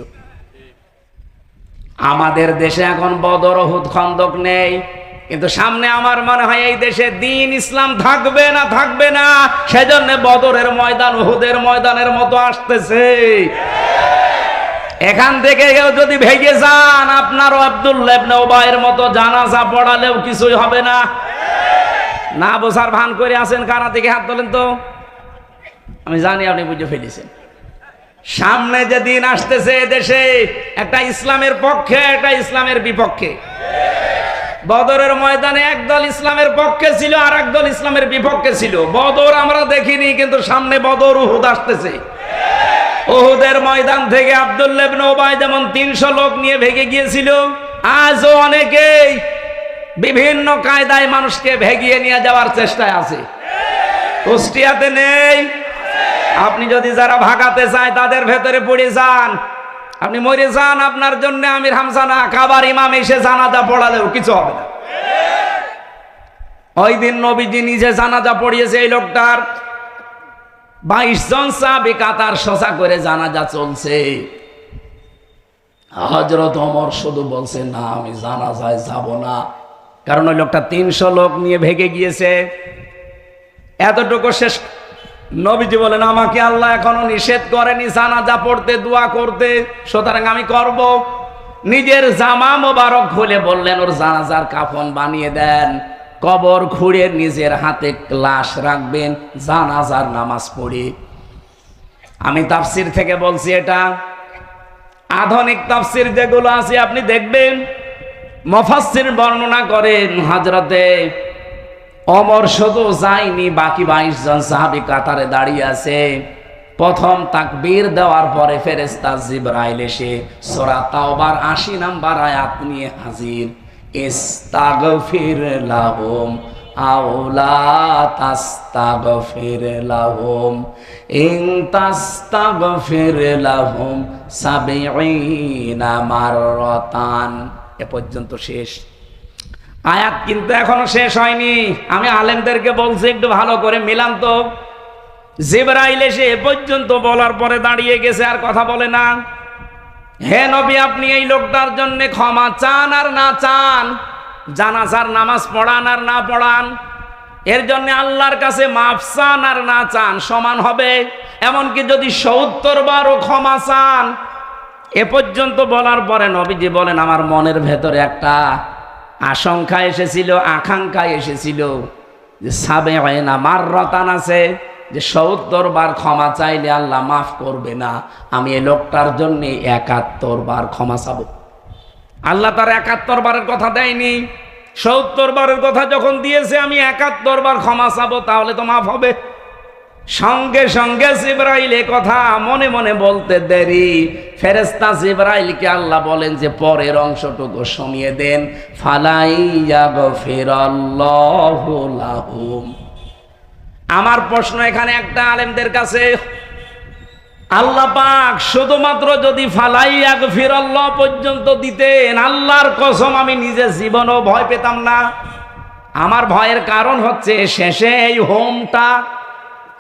আমাদের দেশে এখন বদর, উহুদ, খন্দক নেই, কিন্তু সামনে আমার মনে হয় এই দেশে দ্বীন ইসলাম থাকবে না, থাকবে না। সেজন্য বদরের ময়দান উহুদের ময়দানের মতো আসতেছে। এখান থেকে কেউ যদি ভেগে যান, আপনারও আব্দুল্লাহ ইবনে উবাইয়ের মতো জানাজা পড়ালেও কিছুই হবে না। না বোঝার ভান করে আছেন কারা? থেকে হাত তোলেন তো, আমি জানি আপনি বুঝে ফেলেছেন। সামনে যে দিন আসতেছে দেশে, একটা ইসলামের পক্ষে, একটা ইসলামের বিপক্ষে। বদরের ময়দানে একদল ইসলামের পক্ষে ছিল আর একদল ইসলামের বিপক্ষে ছিল। বদর আমরা দেখিনি, কিন্তু সামনে বদর উহুদ আসতেছে। উহুদের ময়দান থেকে আব্দুল্লাহ ইবনে উবাই যেমন 300 লোক নিয়ে ভেগে গিয়েছিল, আজও অনেকেই বিভিন্ন কায়দায় মানুষকে ভেগিয়ে নিয়ে যাওয়ার চেষ্টায় আছে। কুষ্টিয়াতে নেই? আপনি যদি যারা ভাগাতে চায় তাদের ভেতরে পড়ে যান, আপনি মরে যান, আপনার জন্য আমির হামজা না কাবার ইমাম এসে জানাজা পড়ালেও কিছু হবে না। ওই দিন নবীজি নিজে জানাজা পড়িয়েছে এই লোকটার, 22 জন সাহাবী কাতার সোজা করে জানাজা চলছে। হযরত ওমর শুধু বলছে না, আমি জানাজায় যাব না, কারণ ওই লোকটা 300 লোক নিয়ে ভেগে গিয়েছে। এতটুকু শেষ, নবীজি বলেন আমাকে আল্লাহ এখনো নিষেধ করেনি জানাজা পড়তে, দোয়া করতে, সুতরাং আমি করব। নিজের জামা মোবারক খুলে বললেন ওর জানাজার কাফন বানিয়ে দেন, কবর খুঁড়ে নিজের হাতে লাশ রাখবেন, জানাজার নামাজ পড়ি। আমি তাফসির থেকে বলছি, এটা আধুনিক তাফসির যেগুলো আছে আপনি দেখবেন মুফাসসির বর্ণনা করেন হযরতে ওমর শুধু যায়নি, বাকি 22 জন সাহাবী কাতারে দাঁড়িয়ে আছে। প্রথম তাকবীর দেওয়ার পরে ফেরেশতা জিবরাইল এসে সূরা তাওবার 80 নম্বর আয়াত নিয়ে হাজির। ইস্তাগফির লাহুম আও লা তাস্তাগফির লাহুম ইন তাস্তাগফির লাহুম 70 মাররাতান। এ পর্যন্ত শেষ আয়াত, কিন্তু এখনো শেষ হয়নি। আমি আলেমদেরকে বলছি একটু ভালো করে মিলান তো। জিবরাইল এসে এ পর্যন্ত বলার পরে দাঁড়িয়ে গেছে, আর কথা বলে না। হে নবী, আপনি এই লোকটার জন্য ক্ষমা চান আর না চান, জানাজার নামাজ পড়ান আর না পড়ান, এর জন্য আল্লাহর কাছে মাফ চান আর না চান সমান হবে। এমনকি যদি 70 বারও ক্ষমা চান। এ পর্যন্ত বলার পরে নবীজি বলেন আমার মনের ভেতরে একটা আশঙ্কা এসেছিল, আকাঙ্ক্ষা এসেছিল যে 70 মাররাতান আছে, যে 70 বার ক্ষমা চাইলে আল্লাহ মাফ করবে না। আমি এই লোকটার জন্য 71 বার ক্ষমা চাবো। আল্লাহ তার 71 বারের কথা দেয়নি, 70 বারের কথা যখন দিয়েছে আমি 71 বার ক্ষমা চাবো, তাহলে তো মাফ হবে। সঙ্গে সঙ্গে জিবরাইল এ কথা মনে মনে বলতে দেরি, ফেরেশতা জিবরাইলকে আল্লাহ বলেন যে পরের অংশটুকু শুনিয়ে দেন, ফালাইয়াগফিরাল্লাহু লাহুম। আমার প্রশ্ন এখানে একটা আলেমদের কাছে, আল্লাহ পাক শুধুমাত্র যদি ফালাইয়াগফিরাল্লাহ পর্যন্ত দিতেন, আল্লাহর কসম আমি নিজে জীবনও ভয় পেতাম না। আমার ভয়ের কারণ হচ্ছে শেষে এই হোমটা,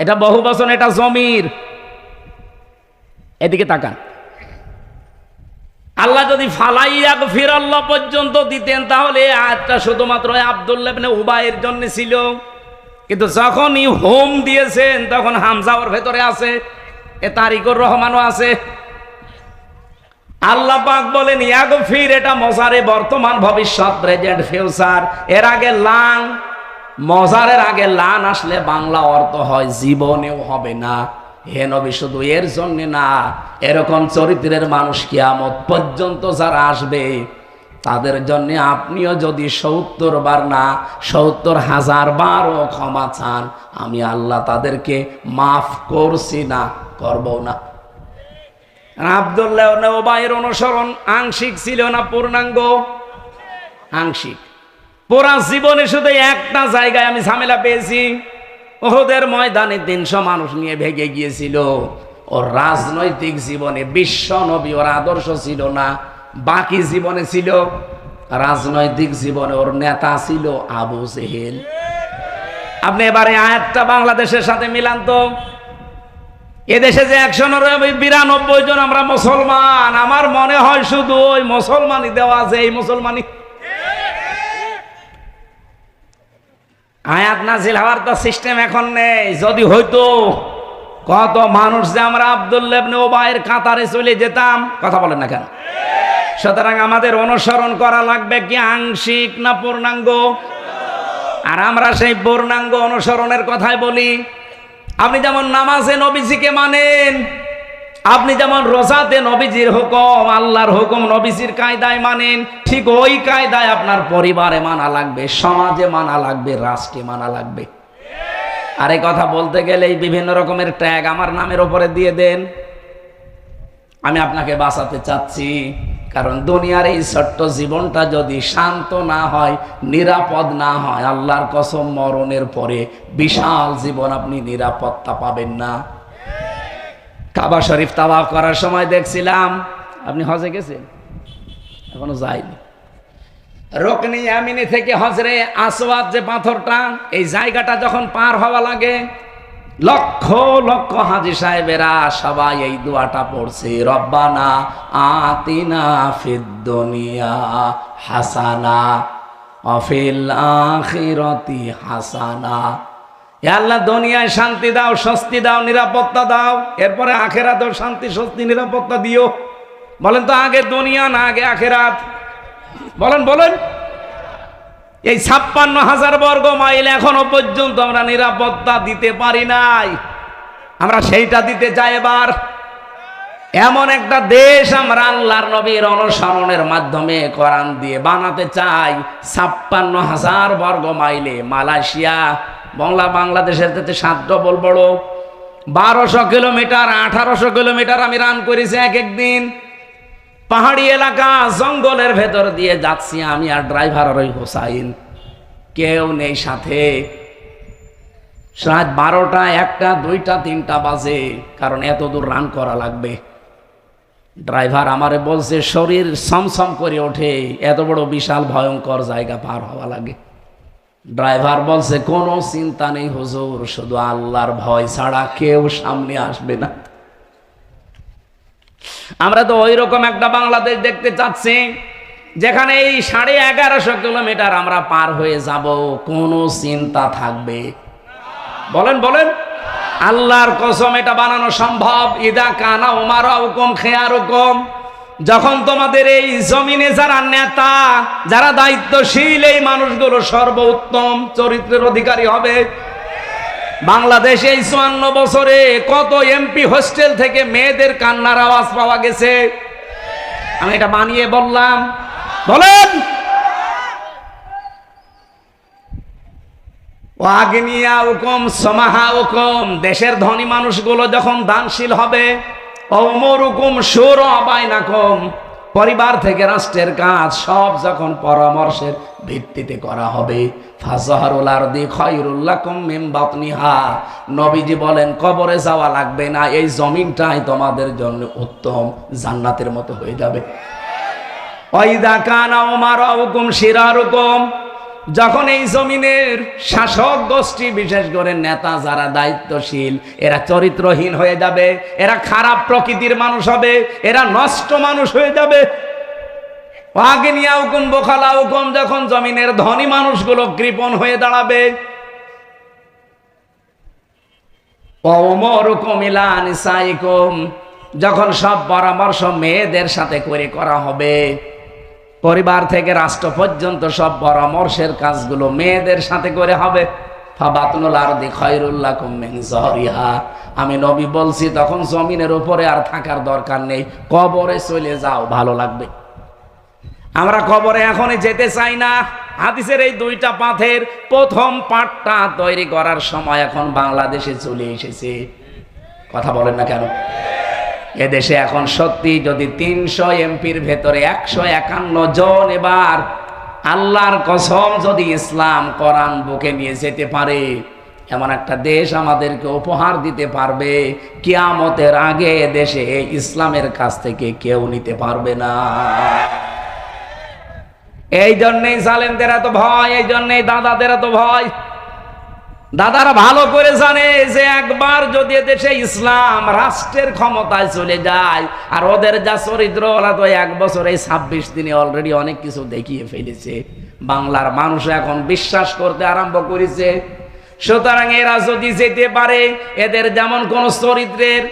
এটা বহু বচন, এটা জমির। এদিকে তাকান, আল্লাহ যদি ফালাইয়াগফিরাল্লাহ পর্যন্ত দিতেন তাহলে আয়াতটা শুধুমাত্র আব্দুল্লাহ ইবনে উবাইয়ের জন্য ছিল। কিন্তু যখনই হোম দিয়েছেন তখন হামজা ওর ভেতরে আছে, এ তারিকুর রহমানও আছে। আল্লাহ পাক বলেন ইয়াগফির, এটা মজারে বর্তমান ভবিষ্যৎ প্রেজেন্ট ফিউচার। এর আগে লাং, মজারের আগে লান আসলে বাংলা অর্থ হয় জীবনেও হবে না। হে নবী, শুধু এর জন্য না, এরকম চরিত্রের মানুষ কিয়ামত পর্যন্ত যারা আসবে তাদের জন্য আপনিও যদি 70 বার না 70,000 বারও ক্ষমা চান, আমি আল্লাহ তাদেরকে মাফ করছি না, করব না। আব্দুল্লাহ ইবনে উবাইয়ের অনুসরণ আংশিক ছিল না পূর্ণাঙ্গ? আংশিক। পুরা জীবনে শুধু একটা জায়গায় আমি ঝামেলা পেয়েছি, উহুদের ময়দানে 300 মানুষ নিয়ে ভেগে গিয়েছিল। ওর রাজনৈতিক জীবনে বিশ্ব নবী ওর আদর্শ ছিল না, বাকি জীবনে ছিল। রাজনৈতিক জীবনে ওর নেতা ছিল আবু জেহেল। আপনি এবারে আয়াতটা বাংলাদেশের সাথে মিলান তো। এদেশে যে 192 জন আমরা মুসলমান, আমার মনে হয় শুধু ওই মুসলমানই দেওয়া আছে, এই মুসলমানই। আয়াত নাজিল হওয়ার তো সিস্টেম এখন নেই। যদি হইতো, কত মানুষ যে আমরা আব্দুল্লাহ ইবনে উবাইয়ের কাতারে চলে যেতাম। কথা বলেন না কেন? সুতরাং আমাদের অনুসরণ করা লাগবে কি আংশিক না পূর্ণাঙ্গ? আর আমরা সেই পূর্ণাঙ্গ অনুসরণের কথাই বলি। আপনি যেমন নামাজে নবীজিকে মানেন, আপনি যেমন রোজাতে নবীজির হুকুম, আল্লাহর হুকুম নবীজির কায়দায় মানেন, ঠিক ওই কায়দায় আপনার পরিবারে মানা লাগবে, সমাজে মানা লাগবে, রাষ্ট্রে মানা লাগবে। আর এই কথা বলতে গেলে বিভিন্ন রকমের ট্যাগ আমার নামের উপরে দিয়ে দেন। আমি আপনাকে বাঁচাতে চাচ্ছি, কারণ দুনিয়ার এই ছোট্ট জীবনটা যদি শান্ত না হয়, নিরাপদ না হয়, আল্লাহর কসম মরণের পরে বিশাল জীবন আপনি নিরাপত্তা পাবেন না। কাবা শরীফ তাওয়াফ করার সময় দেখছিলাম, আপনি হজে গেছেন? এখনো যাইনি। রুকনি ইয়ামিনী থেকে হজরে আসওয়াদ যে পাথরটা, এই জায়গাটা যখন পার হওয়া লাগে, লক্ষ লক্ষ হাজী সাহেবেরা সবাই এই দোয়াটা পড়ছে, রব্বানা আতিনা ফিদ দুনিয়া হাসানা ওয়া ফিল আখিরাতি হাসানা। হে আল্লাহ, দুনিয়ায় শান্তি দাও, স্বস্তি দাও, নিরাপত্তা দাও, এরপরে আখিরাতেও শান্তি, স্বস্তি, নিরাপত্তা দিও। বলেন তো, আগে দুনিয়া না আগে আখিরাত? বলেন বলেন। এই 56,000 বর্গ মাইল এখনো পর্যন্ত আমরা নিরাপত্তা দিতে পারি নাই, আমরা সেইটা দিতে চাই। এবার এমন একটা দেশ আমরা আল্লাহর নবীর অনুসরণের মাধ্যমে কোরআন দিয়ে বানাতে চাই। 56,000 বর্গ মাইলে মালয়েশিয়া বাংলাদেশের থেকে 7 ডবল বড়। 1200 কিলোমিটার 1800 কিলোমিটার আমি রান করেছি এক একদিন। পাহাড়ি এলাকা, জঙ্গলের ভেতর দিয়ে যাচ্ছি আমি আর ড্রাইভার আর ওই হোসাইন, কেউ নেই সাথে। রাত 12টা, 1টা, 2টা, 3টা বাজে, কারণ এত দূর রান করা লাগবে। ড্রাইভার আমারে বলছে, শরীর সমসম করে ওঠে, এত বড় বিশাল ভয়ঙ্কর জায়গা পার হওয়া লাগে। ড্রাইভার বলছে, কোনো চিন্তা নেই হুজুর, শুধু আল্লাহর ভয় ছাড়া কেউ সামনে আসবে না। আমরা তো ওই রকম একটা বাংলাদেশ দেখতে চাচ্ছি, যেখানে এই 1150 কিলোমিটার আমরা পার হয়ে যাব, কোনো চিন্তা থাকবে? বলেন বলেন। আল্লাহর কসম এটা বানানো সম্ভব। ইদা কানা উমারাউকুম খিয়ারুকুম, যখন তোমাদের এই জমিনে যারা নেতা, যারা দায়িত্বশীল, এই মানুষগুলো সর্বোত্তম চরিত্রের অধিকারী হবে। বাংলাদেশে এই 54 বছরে কত এমপি হোস্টেল থেকে মেয়েদের কান্নার আওয়াজ পাওয়া গেছে? আমি এটা বানিয়ে বললাম? বলেন। ওয়াগনিয়াউকুম সামাহাউকুম, দেশের ধনী মানুষগুলো যখন দানশীল হবে। ওমরুকুম শুরা বাইনাকুম, পরিবার থেকে রাষ্ট্রের কাজ সব যখন পরামর্শের ভিত্তিতে করা হবে। ফাজহারুল আরদি খায়রুল লাকুম মিন বাতনিহা, নবীজি বলেন কবরে যাওয়া লাগবে না, এই জমিনটাই তোমাদের জন্য উত্তম, জান্নাতের মতো হয়ে যাবে। ওয়াইদা কানা উমারাউকুম শিরারুকুম, যখন এই জমিনের শাসক গোষ্ঠী, বিশেষ করে নেতা যারা দায়িত্বশীল, এরা চরিত্রহীন হয়ে যাবে, এরা খারাপ প্রকৃতির মানুষ হবে, এরা নষ্ট মানুষ হয়ে যাবে। ওয়াগনিয়াউকুম বুখালাউকুম, যখন জমিনের ধনী মানুষগুলো কৃপণ হয়ে দাঁড়াবে। ওমরুকুম ইলা নিসাইকুম, যখন সব পরামর্শ মেয়েদের সাথে করে করা হবে। পরিবার থেকে রাষ্ট্র পর্যন্ত সব পরামর্শের কাজগুলো মেয়েদের সাথে করে হবে। ফাবাতুল আরদি খায়রুল লাকুম মিন যহরিহা, আমি নবী বলছি তখন জমিনের উপরে আর থাকার দরকার নেই, কবরে চলে যাও, ভালো লাগবে। আমরা কবরে এখনই যেতে চাই না। হাদিসের এই 2টা পাথের প্রথম পাঠটা তৈরি করার সময় এখন বাংলাদেশে চলে এসেছে। কথা বলেন না কেন? এদেশে এখন সত্যি যদি 300 এমপির ভেতরে 151 জন এবার আল্লাহর কসম যদি ইসলাম কোরআন বুকে নিয়ে যেতে পারে, এমন একটা দেশ আমাদেরকে উপহার দিতে পারবে, কিয়ামতের আগে দেশে ইসলামের কাছ থেকে কেউ নিতে পারবে না। এই জন্যই জালেমদের এত ভয়, এই জন্যই দাদাদের এত ভয়। দাদারা ভালো করে জানে যে একবার যদি দেশে ইসলাম রাষ্ট্রের ক্ষমতায় চলে যায়, আর ওদের যা চরিত্র, ওরা তো 1 বছরে 26 দিনে অলরেডি অনেক কিছু দেখিয়ে ফেলেছে। বাংলার মানুষ এখন বিশ্বাস করতে আরম্ভ করেছে। সুতরাং এরা যদি যেতে পারে, এদের যেমন কোন চরিত্রের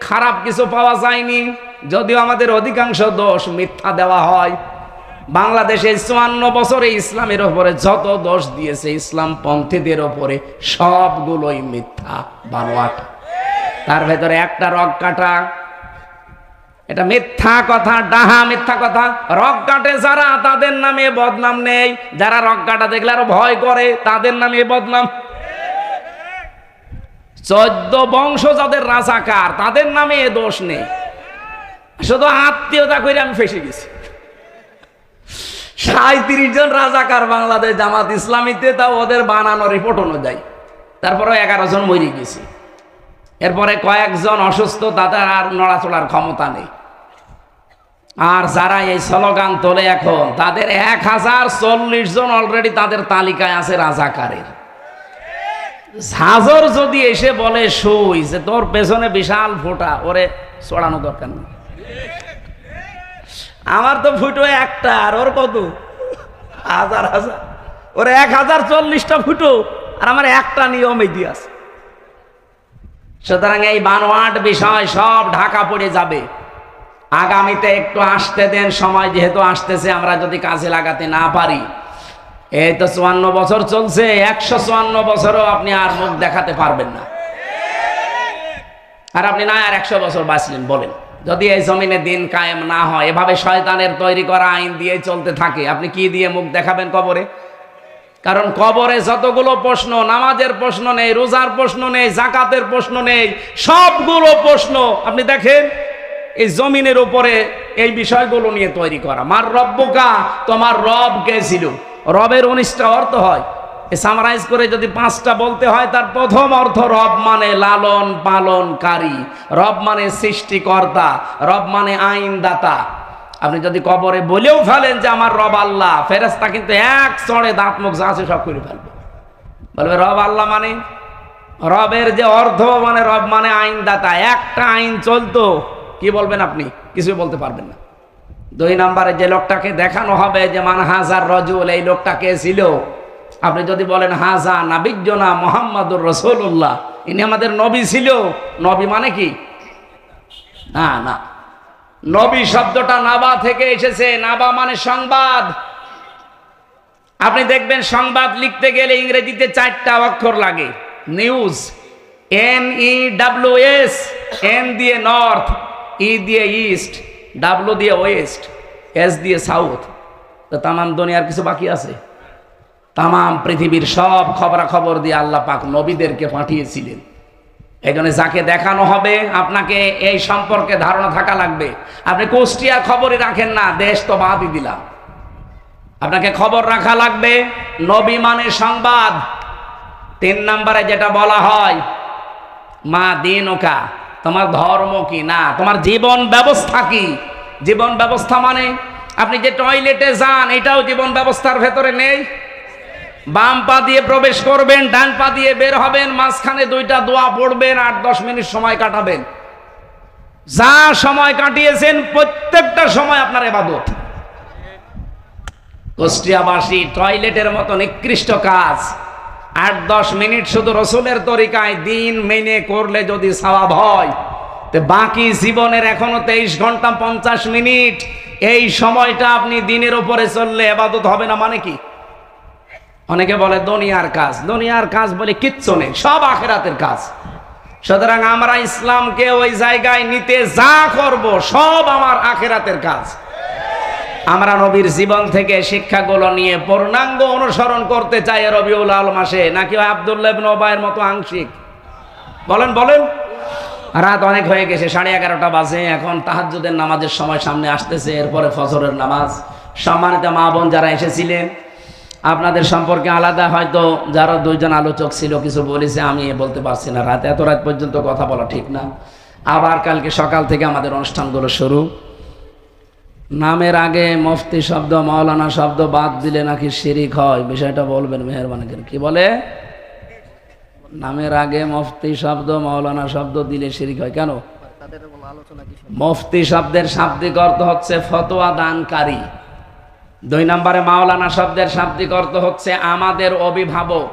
খারাপ কিছু পাওয়া যায়নি, যদিও আমাদের অধিকাংশ দোষ মিথ্যা দেওয়া হয়। বাংলাদেশে 54 বছরে ইসলামের ওপরে যত দোষ দিয়েছে ইসলাম পন্থীদের ওপরে, সবগুলোই মিথ্যা বানোয়াট। তার ভেতরে একটা রগ কাটা, এটা মিথ্যা কথা, ডাহা মিথ্যা কথা। রগ কাটে যারা, তাদের নামে বদনাম নেই। যারা রগ কাটা দেখলে আরো ভয় করে, তাদের নামে বদনাম। 14 বংশ যাদের রাজাকার, তাদের নামে এ দোষ নেই। শুধু আত্মীয়তা করে আমি ফেসে গেছি। 37 জন রাজাকার বাংলাদেশ জামাত ইসলামীতে, তাও ওদের বানানো রিপোর্ট অনুযায়ী। তারপরে 11 জন মরে গেছে। এরপরে কয়েকজন অসুস্থ, তাদের আর নড়াচড়ার ক্ষমতা নেই। আর যারা এই স্লোগান তোলে এখন, তাদের 1040 জন অলরেডি তাদের তালিকায় আছে রাজাকারের। ঝাঁঝর যদি এসে বলে শুই যে তোর পেছনে বিশাল ফোঁটা, ওরে চড়ানো দরকার নেই। আমার তো ফুটো একটা, আর ওর কত হাজার হাজার, ওর 1040টা ফুটো, আর আমার একটা নিয়মে দিয়ে আছে। সুতরাং এই বানোয়াট বিষয় সব ঢাকা পড়ে যাবে। আগামীতে একটু আসতে দেন, সময় যেহেতু আসতেছে, আমরা যদি কাজে লাগাতে না পারি, এই তো 54 বছর চলছে, 154 বছরও আপনি আর মুখ দেখাতে পারবেন না। আর আপনি না আর 100 বছর বাঁচলেন বলেন, যদি এই জমিনে দিন কায়েম না হয়, এভাবে শয়তানের তৈরি করা আইন দিয়ে চলতে থাকে, আপনি কি দিয়ে মুখ দেখাবেন কবরে? কারণ কবরে যতগুলো প্রশ্ন, নামাজের প্রশ্ন নেই, রোজার প্রশ্ন নেই, জাকাতের প্রশ্ন নেই, সবগুলো প্রশ্ন আপনি দেখেন এই জমিনের উপরে এই বিষয়গুলো নিয়ে তৈরি করা। মার রব্বুকা, তোমার রব কে ছিল? রবের 19টা অর্থ হয়। সামারাইজ করে যদি 5টা বলতে হয়, তার প্রথম অর্থ রব মানে লালন পালনকারী, রব মানে সৃষ্টিকর্তা, রব মানে আইনদাতা। আপনি যদি কবরে বলেও ফেলেন যে আমার রব আল্লাহ, ফেরেশতা কিন্তু এক চড়ে দাঁত মুখ যা আছে সব করে ফেলবে, বলবে রব আল্লাহ মানে, রবের যে অর্থ মানে রব মানে আইনদাতা। একটা আইন চলতো, কি বলবেন আপনি? কিছু বলতে পারবেন না। 2 নম্বরে যে লোকটাকে দেখানো হবে যে মান হাজার রজুল, এই লোকটা কে ছিল? আপনি যদি বলেন হাজা নাবিজ্জনা মুহাম্মাদুর রাসূলুল্লাহ, ইনি আমাদের নবী ছিল। নবী মানে কি? না না, নবী শব্দটা নাবা থেকে এসেছে। নাবা মানে সংবাদ। আপনি দেখবেন সংবাদ লিখতে গেলে ইংরেজিতে 4টা অক্ষর লাগে। নিউজ, NEWS, N দিয়ে নর্থ, E দিয়ে ইস্ট, W দিয়ে ওয়েস্ট, S দিয়ে সাউথ। তো তাম দুনিয়ার কিছু বাকি আছে? তাম পৃথিবীর সব খবরাখবর দিয়ে আল্লাহ পাক নবীদেরকে পাঠিয়েছিলেন। এই জন্য যাকে দেখানো হবে, আপনাকে এই সম্পর্কে ধারণা থাকা লাগবে। আপনি কুষ্টিয়ার খবরই রাখেন না, দেশ তো বাদই দিলাম। আপনাকে খবর রাখা লাগবে, নবী মানে সংবাদ। 3 নম্বরে যেটা বলা হয়, মা দিনুকা, তোমার ধর্ম কি, না তোমার জীবন ব্যবস্থা কি। জীবন ব্যবস্থা মানে আপনি যে টয়লেটে যান, এটাও জীবন ব্যবস্থার ভেতরে নেই। বাম পা দিয়ে প্রবেশ করবেন, ডান পা দিয়ে বের হবেন, মাঝখানে 2টা দোয়া পড়বেন, 8-10 মিনিট সময় কাটাবেন। যা সময় কাটিয়েছেন প্রত্যেকটা সময় আপনার ইবাদত। কুষ্টিয়াবাসী টয়লেটের মতো নিকৃষ্ট কাজ 8-10 মিনিট শুধু রসুলের তরিকায় দিন মেনে করলে যদি সওয়াব হয়, তো বাকি জীবনের এখনো 23 ঘন্টা 50 মিনিট, এই সময়টা আপনি দিনের উপরে চললে ইবাদত হবে না মানে কি? অনেকে বলে দুনিয়ার কাজ, দুনিয়ার কাজ বলে কিচ্ছু নেই, সব আখিরাতের কাজ। সুতরাং আমরা ইসলামকে ওই জায়গায় নিতে যা করব সব আমার আখিরাতের কাজ। আমরা নবীর জীবন থেকে শিক্ষাগুলো নিয়ে পূর্ণাঙ্গ অনুসরণ করতে চাই রবিউল আউয়াল মাসে, নাকি আব্দুল্লাহ ইবনে উবাইয়ের মতো আংশিক? বলেন বলেন। রাত অনেক হয়ে গেছে, 11:30 বাজে। এখন তাহাজ্জুদের নামাজের সময় সামনে আসতেছে, এরপরে ফজরের নামাজ। সম্মানিত মা বোন যারা এসেছিলেন, আপনাদের সম্পর্কে আলাদা হয়তো যারা 2 জন আলোচক ছিল কিছু বলেছে, আমি বলতে পারছি না। এত রাত পর্যন্ত কথা বলা ঠিক না। আবার কালকে সকাল থেকে আমাদের অনুষ্ঠানগুলো শুরু। নামের আগে মুফতি শব্দ, মাওলানা শব্দ বাদ দিলে নাকি শিরিক হয়, বিষয়টা বলবেন মেহেরবানি করে। কি বলে? নামের আগে মুফতি শব্দ, মাওলানা শব্দ দিলে শিরিক হয় কেন? মুফতি শব্দের শাব্দিক অর্থ হচ্ছে ফতোয়া দানকারী। 2 নম্বরে মাওলানা শব্দের শাব্দিক অর্থ হচ্ছে আমাদের অভিভাবক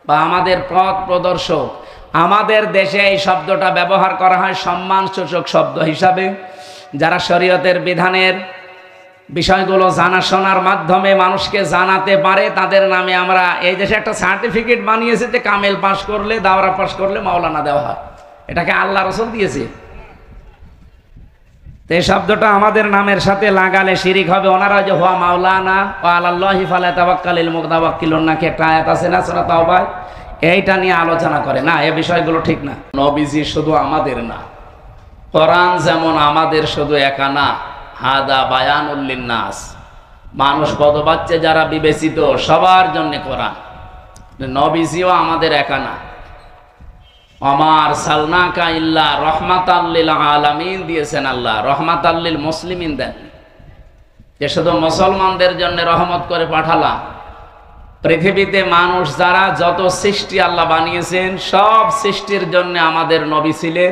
বা আমাদের পথ প্রদর্শক। আমাদের দেশে এই শব্দটা ব্যবহার করা হয় সম্মানসূচক শব্দ হিসাবে। যারা শরীয়তের বিধানের বিষয়গুলো জানাশোনার মাধ্যমে মানুষকে জানাতে পারে, তাদের নামে আমরা এই দেশে একটা সার্টিফিকেট বানিয়েছে যে কামেল পাশ করলে, দাওরা পাশ করলে মাওলানা দেওয়া হয়। এটাকে আল্লাহ রাসূল দিয়েছে। তো এই শব্দটা আমাদের নামের সাথে লাগালে শিরিক হবে। ওনারা যে হুয়া মাওলানা ওয়া আলাল্লাহি ফালাতাওয়াক্কালিল মুতাওয়াক্কিলুন, নাকি একটা আয়াত আছে না সূরা তাওবা, এইটা নিয়ে আলোচনা করে না। এই বিষয়গুলো ঠিক না। নবীজি শুধু আমাদের না, কোরআন যেমন আমাদের শুধু একা না, হাদা বায়ানুল লিন্নাস, মানুষ পদবাচ্চে যারা বিবেচিত সবার জন্য কোরআন। নবীজিও আমাদের একা না। আমার সালনাকা ইল্লা রহমাতাল লিল আলামিন দিয়েছেন আল্লাহ, রহমাতাল লিল মুসলিমিন দেন, যে শুধু মুসলমানদের জন্য রহমত করে পাঠালাম। পৃথিবীতে মানুষ যারা যত সৃষ্টি আল্লাহ বানিয়েছেন সব সৃষ্টির জন্য আমাদের নবী ছিলেন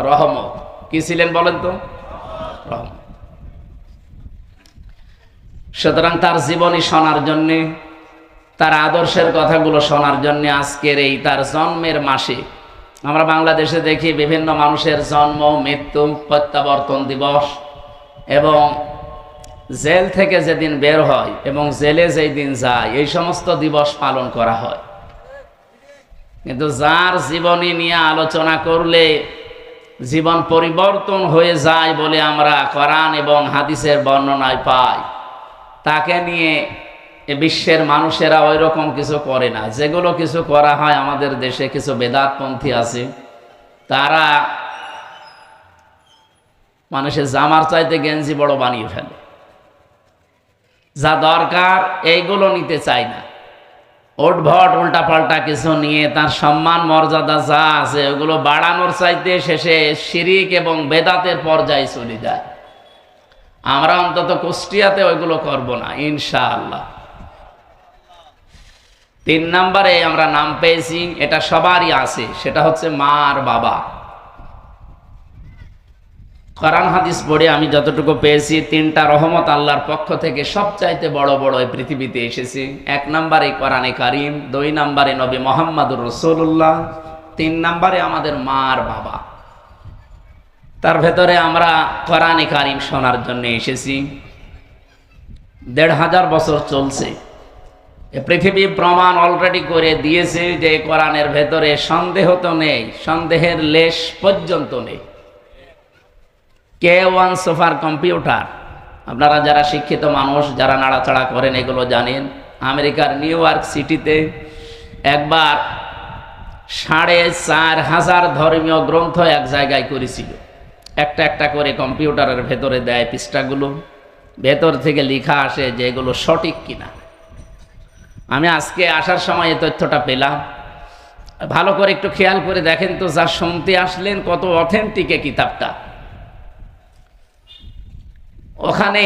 রহমত। কি ছিলেন বলেন তো? রহমত। সুতরাং তার জীবনী শোনার জন্যে, তার আদর্শের কথাগুলো শোনার জন্য আজকের এই তার জন্মের মাসে আমরা বাংলাদেশে দেখি বিভিন্ন মানুষের জন্ম, মৃত্যু, প্রত্যাবর্তন দিবস এবং জেল থেকে যেদিন বের হয় এবং জেলে যেই দিন যায় এই সমস্ত দিবস পালন করা হয়। কিন্তু যার জীবনী নিয়ে আলোচনা করলে জীবন পরিবর্তন হয়ে যায় বলে আমরা কোরআন এবং হাদিসের বর্ণনায় পাই, তাকে নিয়ে বিশ্বের মানুষেরা ওই রকম কিছু করে না। যেগুলো কিছু করা হয় আমাদের দেশে কিছু বেদাতপন্থী আছে, তারা মানুষের জামার চাইতে গেঞ্জি বড় বানিয়ে ফেলে। যা দরকার এইগুলো নিতে চায় না, ওটভট উল্টাপাল্টা কিছু নিয়ে তার সম্মান মর্যাদা যা আছে ওগুলো বাড়ানোর চাইতে শেষে শিরিক এবং বেদাতের পর্যায়ে চলে যায়। আমরা অন্তত কুষ্টিয়াতে ওইগুলো করব না ইনশাআল্লাহ। 3 নম্বরে আমরা নাম পেয়েছি, এটা সবারই আছে, সেটা হচ্ছে মা আর বাবা। কোরআন হাদিস পড়ে আমি যতটুকু পেয়েছি 3টা রহমত আল্লাহর পক্ষ থেকে সবচাইতে বড় বড় এই পৃথিবীতে এসেছে। 1 নম্বরে কোরআনে কারিম, 2 নম্বরে নবী মুহাম্মদুর রাসূলুল্লাহ, 3 নম্বরে আমাদের মা আর বাবা। তার ভেতরে আমরা কোরআনে কারিম শোনার জন্য এসেছি। 1500 বছর চলছে। পৃথিবী প্রমাণ অলরেডি করে দিয়েছে যে কোরআনের ভেতরে সন্দেহ তো নেই, সন্দেহের লেশ পর্যন্ত নেই। K1 সুপার কম্পিউটার, আপনারা যারা শিক্ষিত মানুষ, যারা নাড়াচাড়া করেন এগুলো জানেন। আমেরিকার নিউ ইয়র্ক সিটিতে একবার 4500 ধর্মীয় গ্রন্থ এক জায়গায় করেছিল। একটা একটা করে কম্পিউটারের ভেতরে দেয় পৃষ্ঠাগুলো, ভেতর থেকে লেখা আসে যে এগুলো সঠিক কিনা। আমি আজকে আসার সময় এই তথ্যটা পেলাম। ভালো করে একটু খেয়াল করে দেখেন তো, যা শুনতে আসলেন কত অথেন্টিক এই কিতাবটা। ওখানে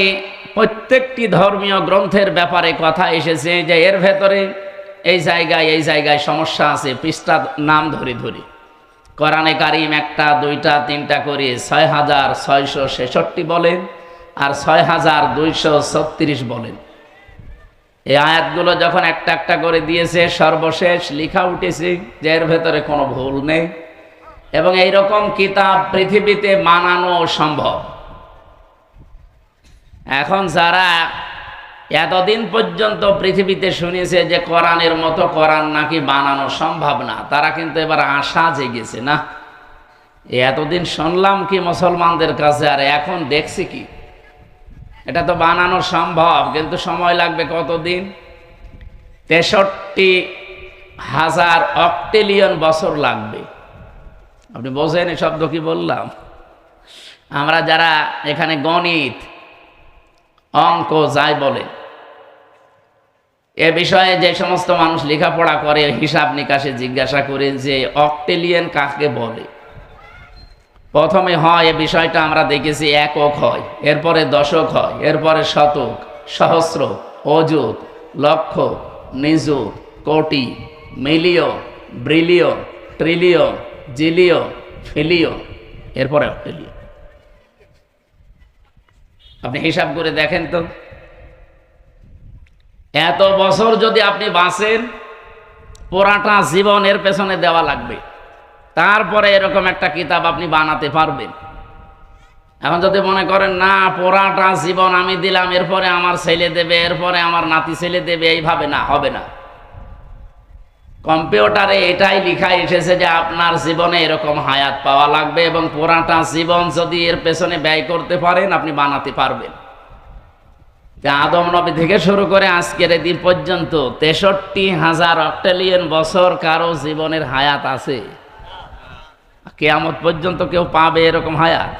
প্রত্যেকটি ধর্মীয় গ্রন্থের ব্যাপারে কথা এসেছে যে এর ভেতরে এই জায়গায় সমস্যা আছে, পৃষ্ঠার নাম ধরে ধরে। কোরআনে কারিম 1টা 2টা 3টা করে 6666 বলেন আর 6236 বলেন। এই আয়াতগুলো যখন একটা একটা করে দিয়েছে, সর্বশেষ লেখা উঠেছে যে এর ভেতরে কোনো ভুল নেই এবং এইরকম কিতাব পৃথিবীতে বানানো সম্ভব। এখন যারা এতদিন পর্যন্ত পৃথিবীতে শুনেছে যে কোরআনের মতো কোরআন নাকি বানানো সম্ভব না, তারা কিন্তু এবার আশা জেগেছে। না, এতদিন শুনলাম কি মুসলমানদের কাছে, আর এখন দেখছি কি এটা তো বানানো সম্ভব, কিন্তু সময় লাগবে কতদিন? 63,000 অক্টেলিয়ন বছর লাগবে। আপনি বোঝেন এই শব্দ কি বললাম? আমরা যারা এখানে গণিত অঙ্ক যাই বলে এ বিষয়ে যে সমস্ত মানুষ লেখাপড়া করে, হিসাব নিকাশে জিজ্ঞাসা করে যে অক্টেলিয়ন কাকে বলে। প্রথমে হয় এ বিষয়টা আমরা দেখেছি একক হয়, এরপরে দশক হয়, এরপরে শতক, সহস্র, অযুত, লক্ষ, নিযুত, কোটি, million, billion, trillion, zillion, pillion, এরপরে অক্টেলিয়ন। আপনি হিসাব করে দেখেন তো, এত বছর যদি আপনি বাঁচেন, পুরাটা জীবন এর পেছনে দেওয়া লাগবে, তারপরে এরকম একটা কিতাব আপনি বানাতে পারবেন। এখন যদি মনে করেন না পুরাটা জীবন আমি দিলাম, এরপরে আমার ছেলে দেবে, এরপরে আমার নাতি ছেলে দেবে, এইভাবে না, হবে না। কম্পিউটারে এটাই লেখা এসেছে যে আপনার জীবনে এরকম হায়াত পাওয়া লাগবে এবং পুরাটা জীবন যদি এর পেছনে ব্যয় করতে পারেন আপনি বানাতে পারবেন। আদম নবী থেকে শুরু করে আজকের দিন পর্যন্ত 63,000 অক্টেলিয়ন বছর কারো জীবনের হায়াত আছে? কিয়ামত পর্যন্ত কেউ পাবে এরকম হায়াত?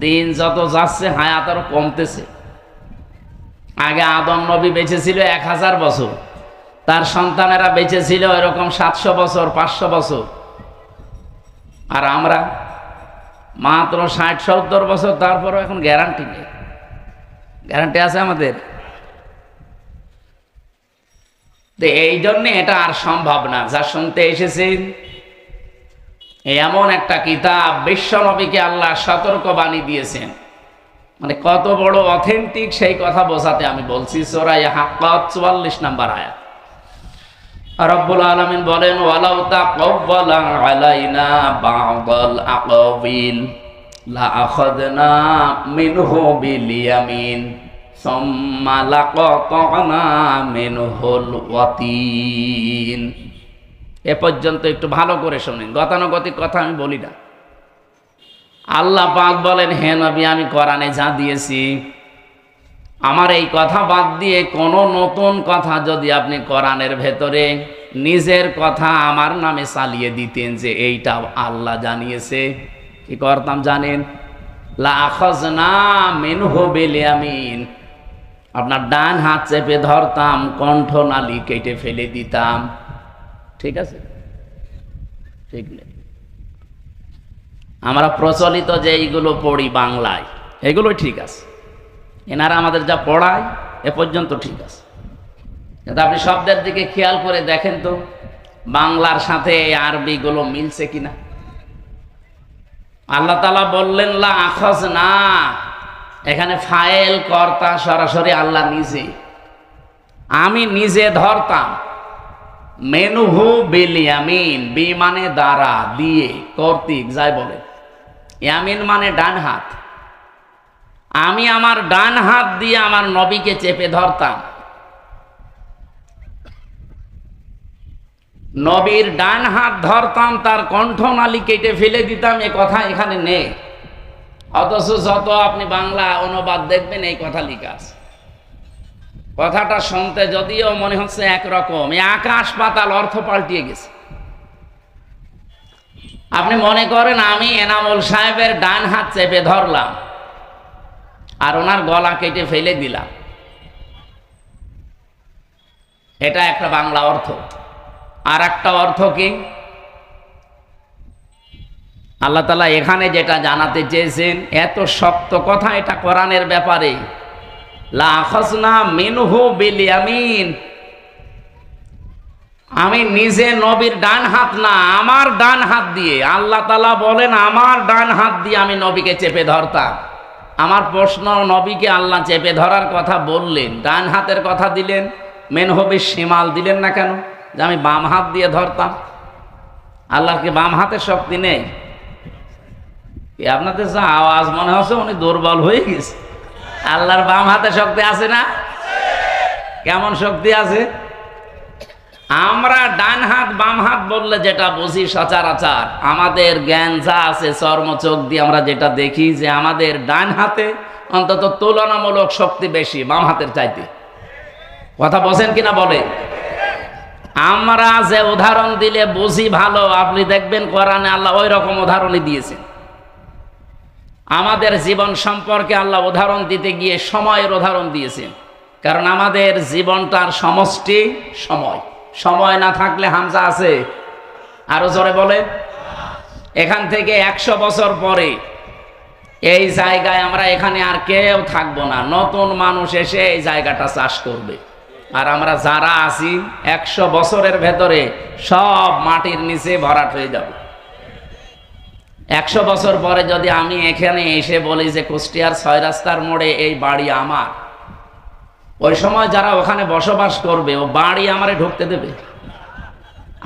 দিন যত যাচ্ছে হায়াত আরো কমতেছে। আগে আদম নবী বেঁচে ছিল 1000 বছর, তার সন্তানেরা বেঁচে ছিল এরকম 700 বছর, 500 বছর, আর আমরা মাত্র 60-70 বছর। তারপরও এখন গ্যারান্টি নেই। গ্যারান্টি আছে আমাদের? তো এই জন্যে এটা আর সম্ভব না। যা শুনতে এসেছেন এমন একটা কিতাব, বিশ্ব নবীকে আল্লাহ সতর্কবাণী দিয়েছেন, মানে কত বড় অথেন্টিক সেই কথা বোঝাতে আমি বলছি। সূরা হাক্কাত 44 নম্বর আয়াত। রব্বুল আলামিন বলেন, ওয়ালাউ তাকাওয়ালা আলাইনা বা'দাল আকাওয়িল লা আখাযনা মিনহু বিল ইয়ামিন সুম্মা লাকাতা'না মিনহুল ওয়াতিন। এ পর্যন্ত একটু ভালো করে শুনেন, গতানুগতিক কথা আমি বলি না। আল্লাহ পাক বলেন, হে নবী, আমি কোরআনে যা দিয়েছি, আমার এই কথা বাদ দিয়ে কোনো নতুন কথা যদি আপনি কোরআনের ভেতরে নিজের কথা আমার নামে চালিয়ে দিতেন যে এইটা আল্লাহ জানিয়েছে, কি করতাম জানেন? লা আখাযনা মিনহু বিল ইয়ামিন, আপনার ডান হাত চেপে ধরতাম, কণ্ঠনালী কেটে ফেলে দিতাম। ঠিক আছে? ঠিক নেই। আমরা প্রচলিত যে এইগুলো পড়ি বাংলায়, এগুলো ঠিক আছে। এনারা আমাদের যা পড়ায় এ পর্যন্ত ঠিক আছে, কিন্তু আপনি শব্দের দিকে খেয়াল করে দেখেন তো বাংলার সাথে এই আরবিগুলো মিলছে কিনা। আল্লাহ তাআলা বললেন লা আখাযনা, এখানে ফাইল কর্তা সরাসরি আল্লাহ নিজে, আমি নিজে ধরতাম। মেনুহু বিল ইয়ামিন, বি মানে দ্বারা, দিয়ে, কর্তৃক, যাই বলে। ইয়ামিন মানে ডান হাত। আমি আমার ডান হাত দিয়ে আমার নবীকে চেপে ধরতাম। নবীর ডান হাত ধরতাম, তার কণ্ঠনালী কেটে ফেলে দিতাম। এ কথা এখানে নেই, অথচ যত আপনি বাংলা অনুবাদ দেখবেন এই কথা লেখা আছে। কথাটা শুনতে যদিও মনে হচ্ছে একরকম, এই আকাশ পাতাল অর্থ পাল্টিয়ে গেছে। আপনি মনে করেন আমি এনামুল সাহেবের ডান হাত চেপে ধরলাম আর ওনার গলা কেটে ফেলে দিলাম, এটা একটা বাংলা অর্থ। আর একটা অর্থ কি? আল্লাহ তাআলা এখানে যেটা জানাতে চেয়েছেন, এত শক্ত কথা এটা কোরআনের ব্যাপারে, লা আখাযনা মিনহু বিল ইয়ামিন, আমি নিজে নবীর ডান হাত না, আমার ডান হাত দিয়ে, আল্লাহ তাআলা বলেন আমার ডান হাত দিয়ে আমি নবীকে চেপে ধরতাম। আমার প্রশ্ন, নবীকে আল্লাহ চেপে ধরার কথা বললেন, ডান হাতের কথা দিলেন, মিনহু বিশ শিমাল দিলেন না কেন? যে আমি বাম হাত দিয়ে ধরতাম। আল্লাহর কি বাম হাতের শক্তি নেই? আপনাদের যা আওয়াজ মনে হচ্ছে উনি দুর্বল হয়ে গেছে। আল্লাহর বাম হাতে শক্তি আছে না? কেমন শক্তি আছে? আমরা ডান হাত বাম হাত বললে যেটা বুঝি সচরাচর, আমাদের জ্ঞান যা আছে চর্ম চোখ দিয়ে আমরা যেটা দেখি, যে আমাদের ডান হাতে অন্তত তুলনামূলক শক্তি বেশি বাম হাতের চাইতে। কথা বলেন কিনা বলে? আমরা যে উদাহরণ দিলে বুঝি ভালো, আপনি দেখবেন কোরআনে আল্লাহ ওই রকম উদাহরণই দিয়েছেন। আমাদের জীবন সম্পর্কে আল্লাহ উদাহরণ দিতে গিয়ে সময়ের উদাহরণ দিয়েছেন, কারণ আমাদের জীবনটার সমষ্টি সময়। সময় না থাকলে হামজা আছে, আরো জোরে বলে। এখান থেকে 100 বছর পরে এই জায়গায় আমরা এখানে আর কেউ থাকবো না, নতুন মানুষ এসে এই জায়গাটা চাষ করবে। আর আমরা যারা আছি 100 বছরের ভেতরে সব মাটির নিচে ভরাট হয়ে যাব। 100 বছর পরে যদি আমি এখানে এসে বলি যে কুষ্টিয়ার 6 রাস্তার মোড়ে এই বাড়ি আমার, ওই সময় যারা ওখানে বসবাস করবে ও বাড়ি আমারে ঢুকতে দেবে?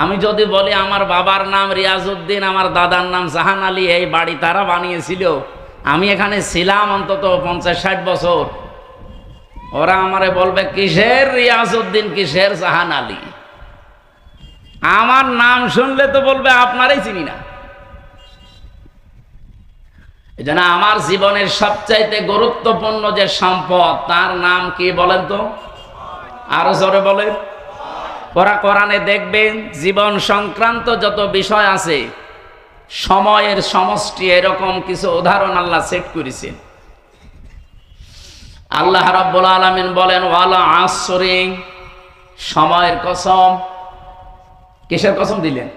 আমি যদি বলি আমার বাবার নাম রিয়াজউদ্দিন, আমার দাদার নাম জাহান আলী, এই বাড়ি তারা বানিয়েছিল, আমি এখানে ছিলাম অন্তত 50-60 বছর, ওরা আমারে বলবে কিসের রিয়াজউদ্দিন, কিসের জাহান আলী? আমার নাম শুনলে তো বলবে আপনারাই চিনি না। এজন্য আমার জীবনের সবচাইতে গুরুত্বপূর্ণ যে সম্পদ, তার নাম কি বলেন তো? আরো জোরে বলেন। কোরআনে দেখবেন জীবন সংক্রান্ত যত বিষয় আছে সময়ের সমষ্টি, এরকম কিছু উদাহরণ আল্লাহ সেট করেছেন। আল্লাহ রাব্বুল আলামিন বলেন ওয়ালা আসরি, সময়ের কসম। কিসের কসম দিলেন?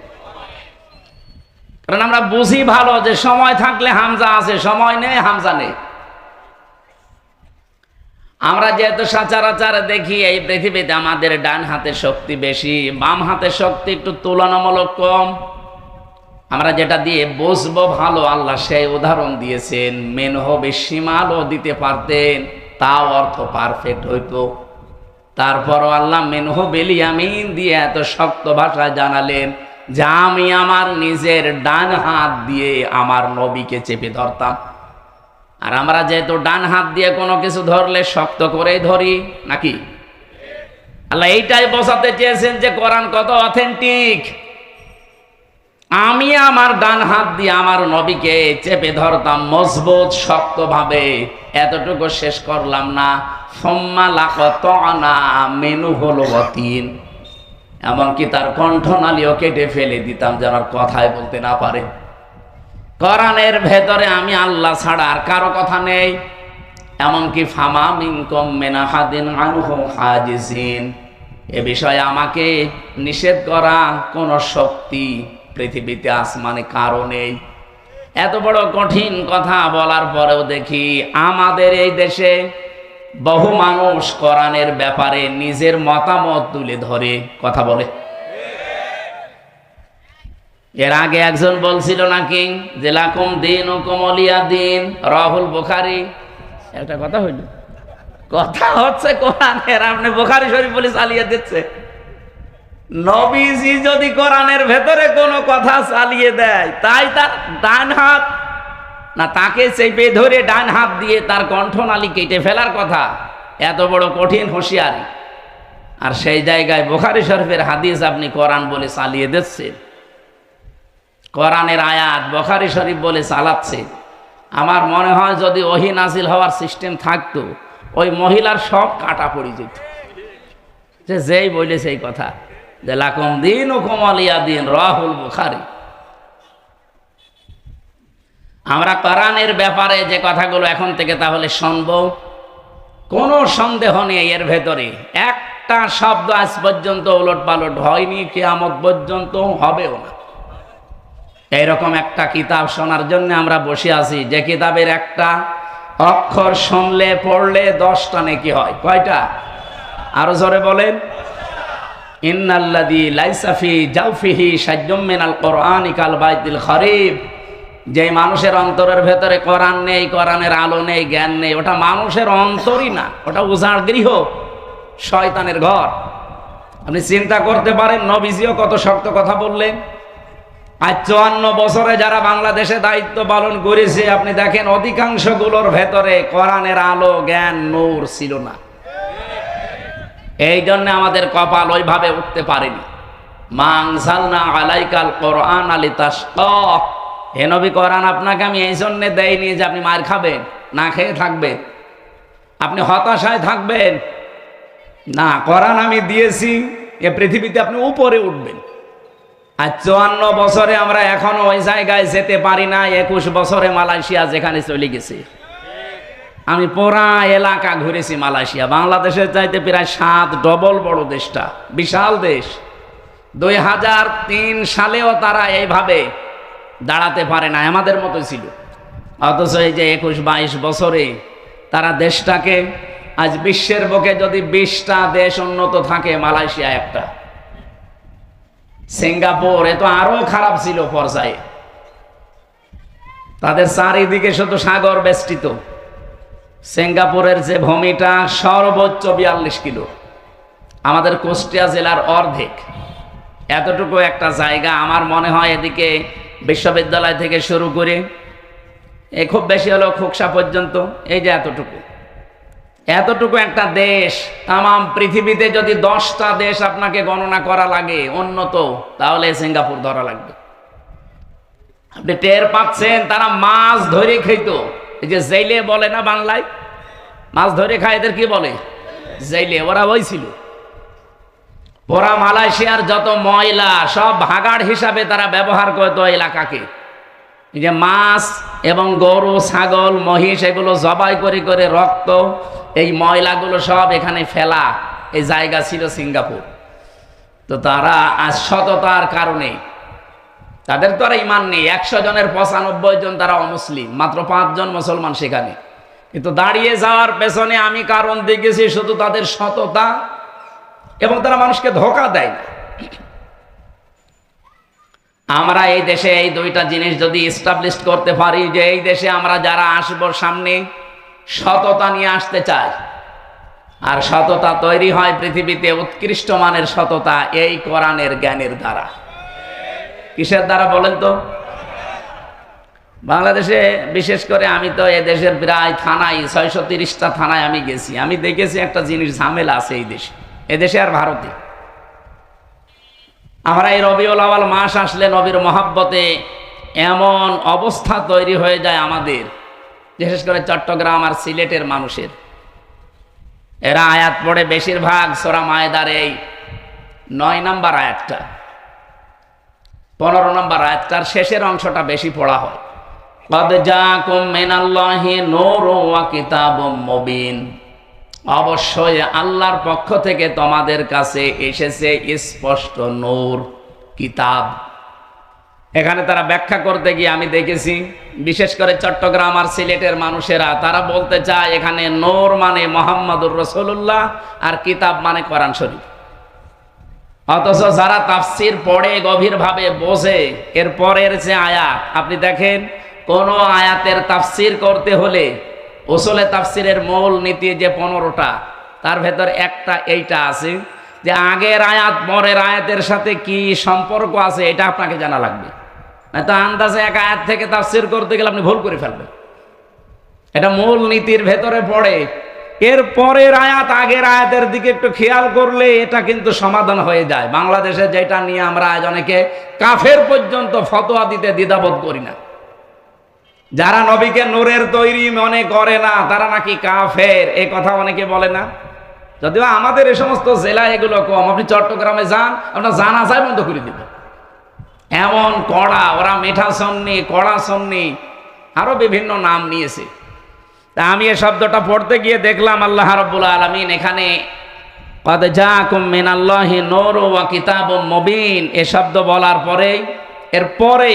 কারণ আমরা বুঝি ভালো যে সময় থাকলে হামজা আছে, সময় নেই হামজা নেই। আমরা যেহেতু সচরাচর দেখি এই পৃথিবীতে আমাদের ডান হাতে শক্তি বেশি, বাম হাতের শক্তি একটু তুলনামূলক কম। আমরা যেটা দিয়ে বুঝবো ভালো, আল্লাহ সেই উদাহরণ দিয়েছেন। মেনহ বেশিমালও দিতে পারতেন, তাও অর্থ পারফেক্ট হইতো। তারপরও আল্লাহ মেনহ বেলিয়ামিন দিয়ে এত শক্ত ভাষায় জানালেন যে আমি আমার নিজের ডান হাত দিয়ে আমার নবীকে চেপে ধরতাম। আর আমরা যেহেতু ডান হাত দিয়ে কোনো কিছু ধরলে শক্ত করেই ধরি নাকি? আল্লাহ এইটাই বোঝাতে চেয়েছেন যে কোরআন কত অথেন্টিক। আমি আমার ডান হাত দিয়ে আমার নবীকে চেপে ধরতাম মজবুত শক্তভাবে। এতটুকু শেষ করলাম না, সুম্মা লাকাতানা মিনহুল ওয়াতিন, এমনকি তার কণ্ঠনালীও কেটে ফেলে দিতাম যেন আর কথাই বলতে না পারে। কোরআনের ভেতরে আমি আল্লাহ ছাড়া আর কারো কথা নেই। এমনকি ফামা মিনকুম মিন আহাদিন আনহু হাজিজিন, এ বিষয়ে আমাকে নিষেধ করা কোন শক্তি পৃথিবীতে আসমানে কারো নেই। এত বড় কঠিন কথা বলার পরেও দেখি আমাদের এই দেশে বহু মানুষ কোরআনের ব্যাপারে নিজের মতামত তুলে ধরে কথা বলে। এর আগে একজন বলছিল নাকি যে লাকুম দীনুকুম ওয়ালিয়া দীন, রাহুল বুখারী। একটা কথা হইল, কথা হচ্ছে কোরআনের, আপনি বুখারী শরীফ বলে চালিয়ে দিচ্ছে। নবীজি যদি কোরআনের ভেতরে কোনো কথা চালিয়ে দেয়, তাই তার ডান হাত না তাকে চেপে ধরে ডান হাত দিয়ে তার কণ্ঠনালী কেটে ফেলার কথা। এত বড় কঠিন হুঁশিয়ারি, আর সেই জায়গায় বুখারী শরীফের হাদিস আপনি কোরআন বলে চালিয়ে দিচ্ছেন। কোরআনের আয়াত বুখারী শরীফ বলে চালাচ্ছে। আমার মনে হয় যদি ওহী নাজিল হওয়ার সিস্টেম থাকতো, ওই মহিলার সব কাটা পড়ে যেত। যেই বলেছে এই কথা যে লাকুম দীনুকুম ওয়ালিয়া দীন, রাহুল বুখারী। আমরা কোরআনের ব্যাপারে যে কথাগুলো এখন থেকে তাহলে শুনবো, কোনো সন্দেহ নেই এর ভেতরে একটা শব্দ আজ পর্যন্ত উলট পালট হয়নি, কিয়ামত পর্যন্ত হবেও না। এইরকম একটা কিতাব শোনার জন্য আমরা বসে আছি, যে কিতাবের একটা অক্ষর শুনলে পড়লে 10টা নেকি হয়। কয়টা? আরো জোরে বলেন। ইন্নাল্লাযী লাইসা ফি জাওফিহি শাইউম মিনাল কুরআনি কাল বাইতিল খরিব, যে মানুষের অন্তরের ভেতরে কোরআন নেই, কোরআনের আলো নেই, জ্ঞান নেই, ওটা মানুষের অন্তরই না, ওটা উজাড় গৃহ, শয়তানের ঘর। আপনি চিন্তা করতে পারেন নবীজিও কত শক্ত কথা বললেন। আজ 54 বছরে যারা বাংলাদেশে দায়িত্ব পালন করেছে, আপনি দেখেন অধিকাংশগুলোর ভেতরে কোরআনের আলো, জ্ঞান, নূর ছিল না। এই জন্য আমাদের কপাল ওইভাবে উঠতে পারেনি। মা আনজালনা আলাইকাল কোরআন লিতাশকা, হে নবী কোরআন আপনাকে আমি এই জন্য দেইনি যে আপনি মার খাবেন, না খেয়ে থাকবেন, আপনি হতাশায় থাকবেন না। কোরআন আমি দিয়েছি এ পৃথিবীতে আপনি উপরে উঠবেন। আর 54 বছরে আমরা এখনো ওই জায়গায় যেতে পারি না। 21 বছরে মালয়েশিয়া যেখানে চলে গেছে। আমি পুরা এলাকা ঘুরেছি মালয়েশিয়া, বাংলাদেশের চাইতে প্রায় 7 ডবল বড় দেশটা, বিশাল দেশ। 2003 সালেও তারা এইভাবে দাঁড়াতে পারে না, আমাদের মতো ছিল। অথচ এই যে 21-22 বছরে তারা দেশটাকে আজ বিশ্বের বুকে যদি 20টা দেশ উন্নত থাকে, মালয়েশিয়া একটা। সিঙ্গাপুর এ তো আরো খারাপ ছিল পর্যায়ে, তাদের চারিদিকে শুধু সাগর বেষ্টিত। সিঙ্গাপুরের যে ভূমিটা সর্বোচ্চ 42 কিলো, আমাদের কুষ্টিয়া জেলার অর্ধেক। এতটুকু একটা জায়গা, আমার মনে হয় এদিকে বিশ্ববিদ্যালয় থেকে শুরু করে খুব বেশি হলো খোকসা পর্যন্ত, এই যে এতটুকু একটা দেশ। তামাম পৃথিবীতে যদি 10টা দেশ আপনাকে গণনা করা লাগে উন্নত, তাহলে সিঙ্গাপুর ধরা লাগবে। আপনি টের পাচ্ছেন তারা মাছ ধরে খেত। এই যে জেলে বলে না বাংলায়, মাছ ধরে খায়, এদের কি বলে? জেলে। ওরা ওই ছিল। ওরা মালয়েশিয়ার যত ময়লা সব ভাগাড় হিসাবে তারা ব্যবহার করতো এলাকাকে। এই যে মাছ এবং গরু ছাগল মহিষ এগুলো জবাই করে করে রক্ত এই ময়লাগুলো সব এখানে ফেলা, এই জায়গা ছিল সিঙ্গাপুর। তো তারা আজ সততার কারণে, তাদের তো আর ইমান নেই, 100 জনের 95 জন তারা অমুসলিম, মাত্র 5 জন মুসলমান সেখানে। কিন্তু দাঁড়িয়ে যাওয়ার পেছনে আমি কারণ দেখেছি শুধু তাদের সততা, এবং তারা মানুষকে ধোঁকা দেয় না। আমরা এই দেশে এই দুইটা জিনিস যদি এস্টাবলিশ করতে পারি, যে এই দেশে আমরা যারা আসবো সামনে সততা নিয়ে আসতে চাই, আর সততা তৈরি হয় পৃথিবীতে উৎকৃষ্ট মানের সততা এই কোরআনের জ্ঞানের দ্বারা। কিসের দ্বারা বলেন তো? বাংলাদেশে বিশেষ করে আমি তো এ দেশের প্রায় থানায় 630টা থানায় আমি গেছি, আমি দেখেছি একটা জিনিস ঝামেলা আছে এই দেশে, এদেশে আর ভারতে। আমরা এই রবিউল আউয়াল মাস আসলে নবীর মহাব্বতে এমন অবস্থা তৈরি হয়ে যায় আমাদের, বিশেষ করে চট্টগ্রাম আর সিলেটের মানুষের। এরা আয়াত পড়ে বেশিরভাগ সূরা মায়েদার এই 9 নম্বর আয়াতটা, 15 নম্বর আয়াতটার শেষের অংশটা বেশি পড়া হয়। ক্বাদ জাআকুম মিনাল্লাহি নূরুন ওয়া কিতাবুম মুবিন, অবশ্যই আল্লাহর পক্ষ থেকে তোমাদের কাছে এসেছে স্পষ্ট নূর, কিতাব। এখানে তারা ব্যাখ্যা করতে গিয়ে আমি দেখেছি বিশেষ করে চট্টগ্রাম আর সিলেটের মানুষেরা তারা বলতে চায় এখানে নূর মানে মুহাম্মাদুর রাসূলুল্লাহ আর কিতাব মানে কোরআন শরীফ। অথচ যারা তাফসীর পড়ে গভীরভাবে বোঝে এর পরের যে আয়াত, আপনি দেখেন কোন আয়াতের তাফসীর করতে হলে উসুলে তাফসীরের মূল নীতি যে 15টা, তার ভেতর একটা এইটা আছে যে আগের আয়াত পরের আয়াতের সাথে কি সম্পর্ক আছে এটা আপনাকে জানা লাগবে, না তো আন্দাজে এক আয়াত থেকে তাফসীর করতে গেলে আপনি ভুল করে ফেলবেন। এটা মূল নীতির ভেতরে পড়ে। এর পরের আয়াত আগের আয়াতের দিকে একটু খেয়াল করলে এটা কিন্তু সমাধান হয়ে যায়। বাংলাদেশে যেটা নিয়ে আমরা আজ অনেকে কাফের পর্যন্ত ফতোয়া দিতে দ্বিধাবোধ করি না। যারা নবীকে নূরের তৈরি মনে করে না তারা নাকি কাফের, এই কথা অনেকে বলে না। যদিও আমাদের এই সমস্ত জেলায় এগুলো কম। আপনি চট্টগ্রামে যান, আপনার জানাজায় বন্ধ করে দিবে, এমন কড়া। ওরা মিঠা সন্নি, কড়া সন্নি, আরো বিভিন্ন নাম নিয়েছে। তা আমি এই শব্দটা পড়তে গিয়ে দেখলাম আল্লাহ রাব্বুল আলামিন এখানে ক্বাদ জাআকুম মিনাল্লাহি নূরুন ওয়া কিতাবুম মুবিন এ শব্দ বলার পরে এর পরে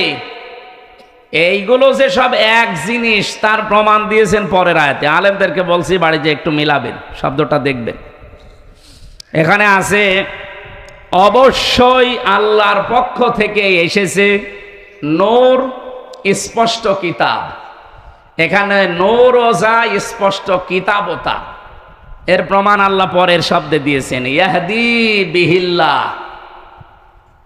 এইগুলো যে সব এক জিনিস তার প্রমাণ দিয়েছেন পরের আয়াতে। আলেমদেরকে বলছি বাড়ি যে একটু মিলাবেন, শব্দটা দেখবেন। এখানে আছে অবশ্যই আল্লাহর পক্ষ থেকে এসেছে নূর, স্পষ্ট কিতাব। এখানে নূর ও যা স্পষ্ট কিতাবতা, এর প্রমাণ আল্লাহ পরের শব্দে দিয়েছেন ইয়াহদি বিহিল্লাহ,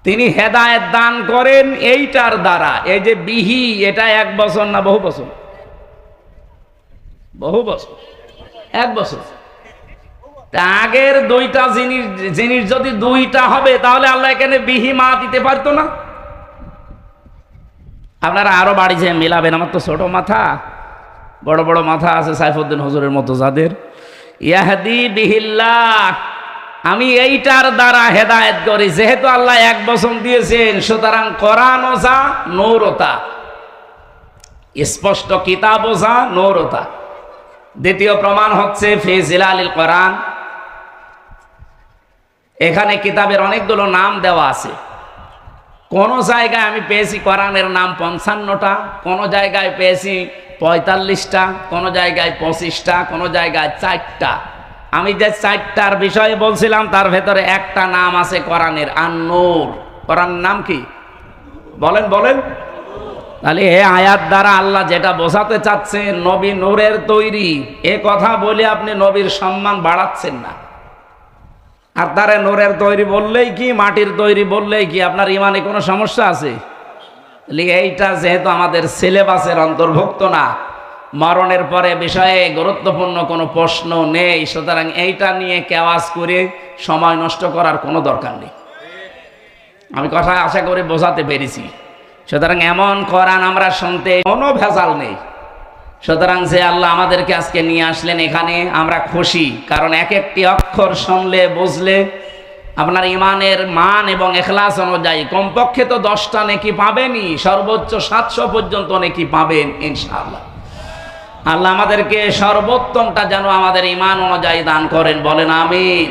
তিনি হেদায়েত দান করেন এইটার দ্বারা। এই যে বিহি, এটা 1 বছর না বহু বছর? বহু বছর, 1 বছর। তা আগের দুইটা জিনিস যদি দুইটা হবে তাহলে আল্লাহ এখানে বিহি মা দিতে পারতো না? আপনারা আরো বাড়ি যেয়ে মিলাবেন। আমার তো ছোট মাথা, বড় বড় মাথা আছে সাইফুদ্দিন হুজুরের মতো যাদের। ইয়াহদি বিহিল্লাহ, আমি এইটার দ্বারা হেদায়েত করি। যেহেতু আল্লাহ 1 বছর দিয়েছেন, সুতরাং কোরআন ও যা নূরতা, স্পষ্ট কিতাব ও যা নূরতা। দ্বিতীয় প্রমাণ হচ্ছে ফি জিলালিল কোরআন, এখানে কিতাবের অনেকগুলো নাম দেওয়া আছে। কোন জায়গায় আমি পেয়েছি কোরআনের নাম 55টা, কোন জায়গায় পেয়েছি 45টা, কোন জায়গায় 25টা, কোন জায়গায় 4টা। আমি যে 4টার বিষয়ে বলছিলাম তার ভেতরে একটা নাম আছে কোরআনের, আন-নূর। কোরআনের নাম কি বলেন বলেন? তাহলে এই আয়াত দ্বারা আল্লাহ যেটা বোঝাতে চাচ্ছেন নবী নূরের তৈরি, এ কথা বলে আপনি নবীর সম্মান বাড়াচ্ছেন না। আর তারে নূরের তৈরি বললেই কি, মাটির তৈরি বললেই কি, আপনার ইমানে কোনো সমস্যা আছে? এইটা যেহেতু আমাদের সিলেবাসের অন্তর্ভুক্ত না, মরণের পরে বিষয়ে গুরুত্বপূর্ণ কোনো প্রশ্ন নেই, সুতরাং এইটা নিয়ে কেওয়াজ করে সময় নষ্ট করার কোনো দরকার নেই। আমি কথা আশা করি বোঝাতে পেরেছি। সুতরাং এমন কোরআন আমরা শুনতে কোনো ভেজাল নেই। সুতরাং যে আল্লাহ আমাদেরকে আজকে নিয়ে আসলেন এখানে, আমরা খুশি। কারণ এক একটি অক্ষর শুনলে বুঝলে আপনার ইমানের মান এবং এখলাস অনুযায়ী কমপক্ষে তো 10টা নেকি পাবেনই, সর্বোচ্চ 700 পর্যন্ত নেকি পাবেন ইনশাআল্লাহ। আল্লাহ আমাদেরকে সর্বোত্তমটা যেন আমাদের ইমান অনুযায়ী দান করেন, বলেন আমিন।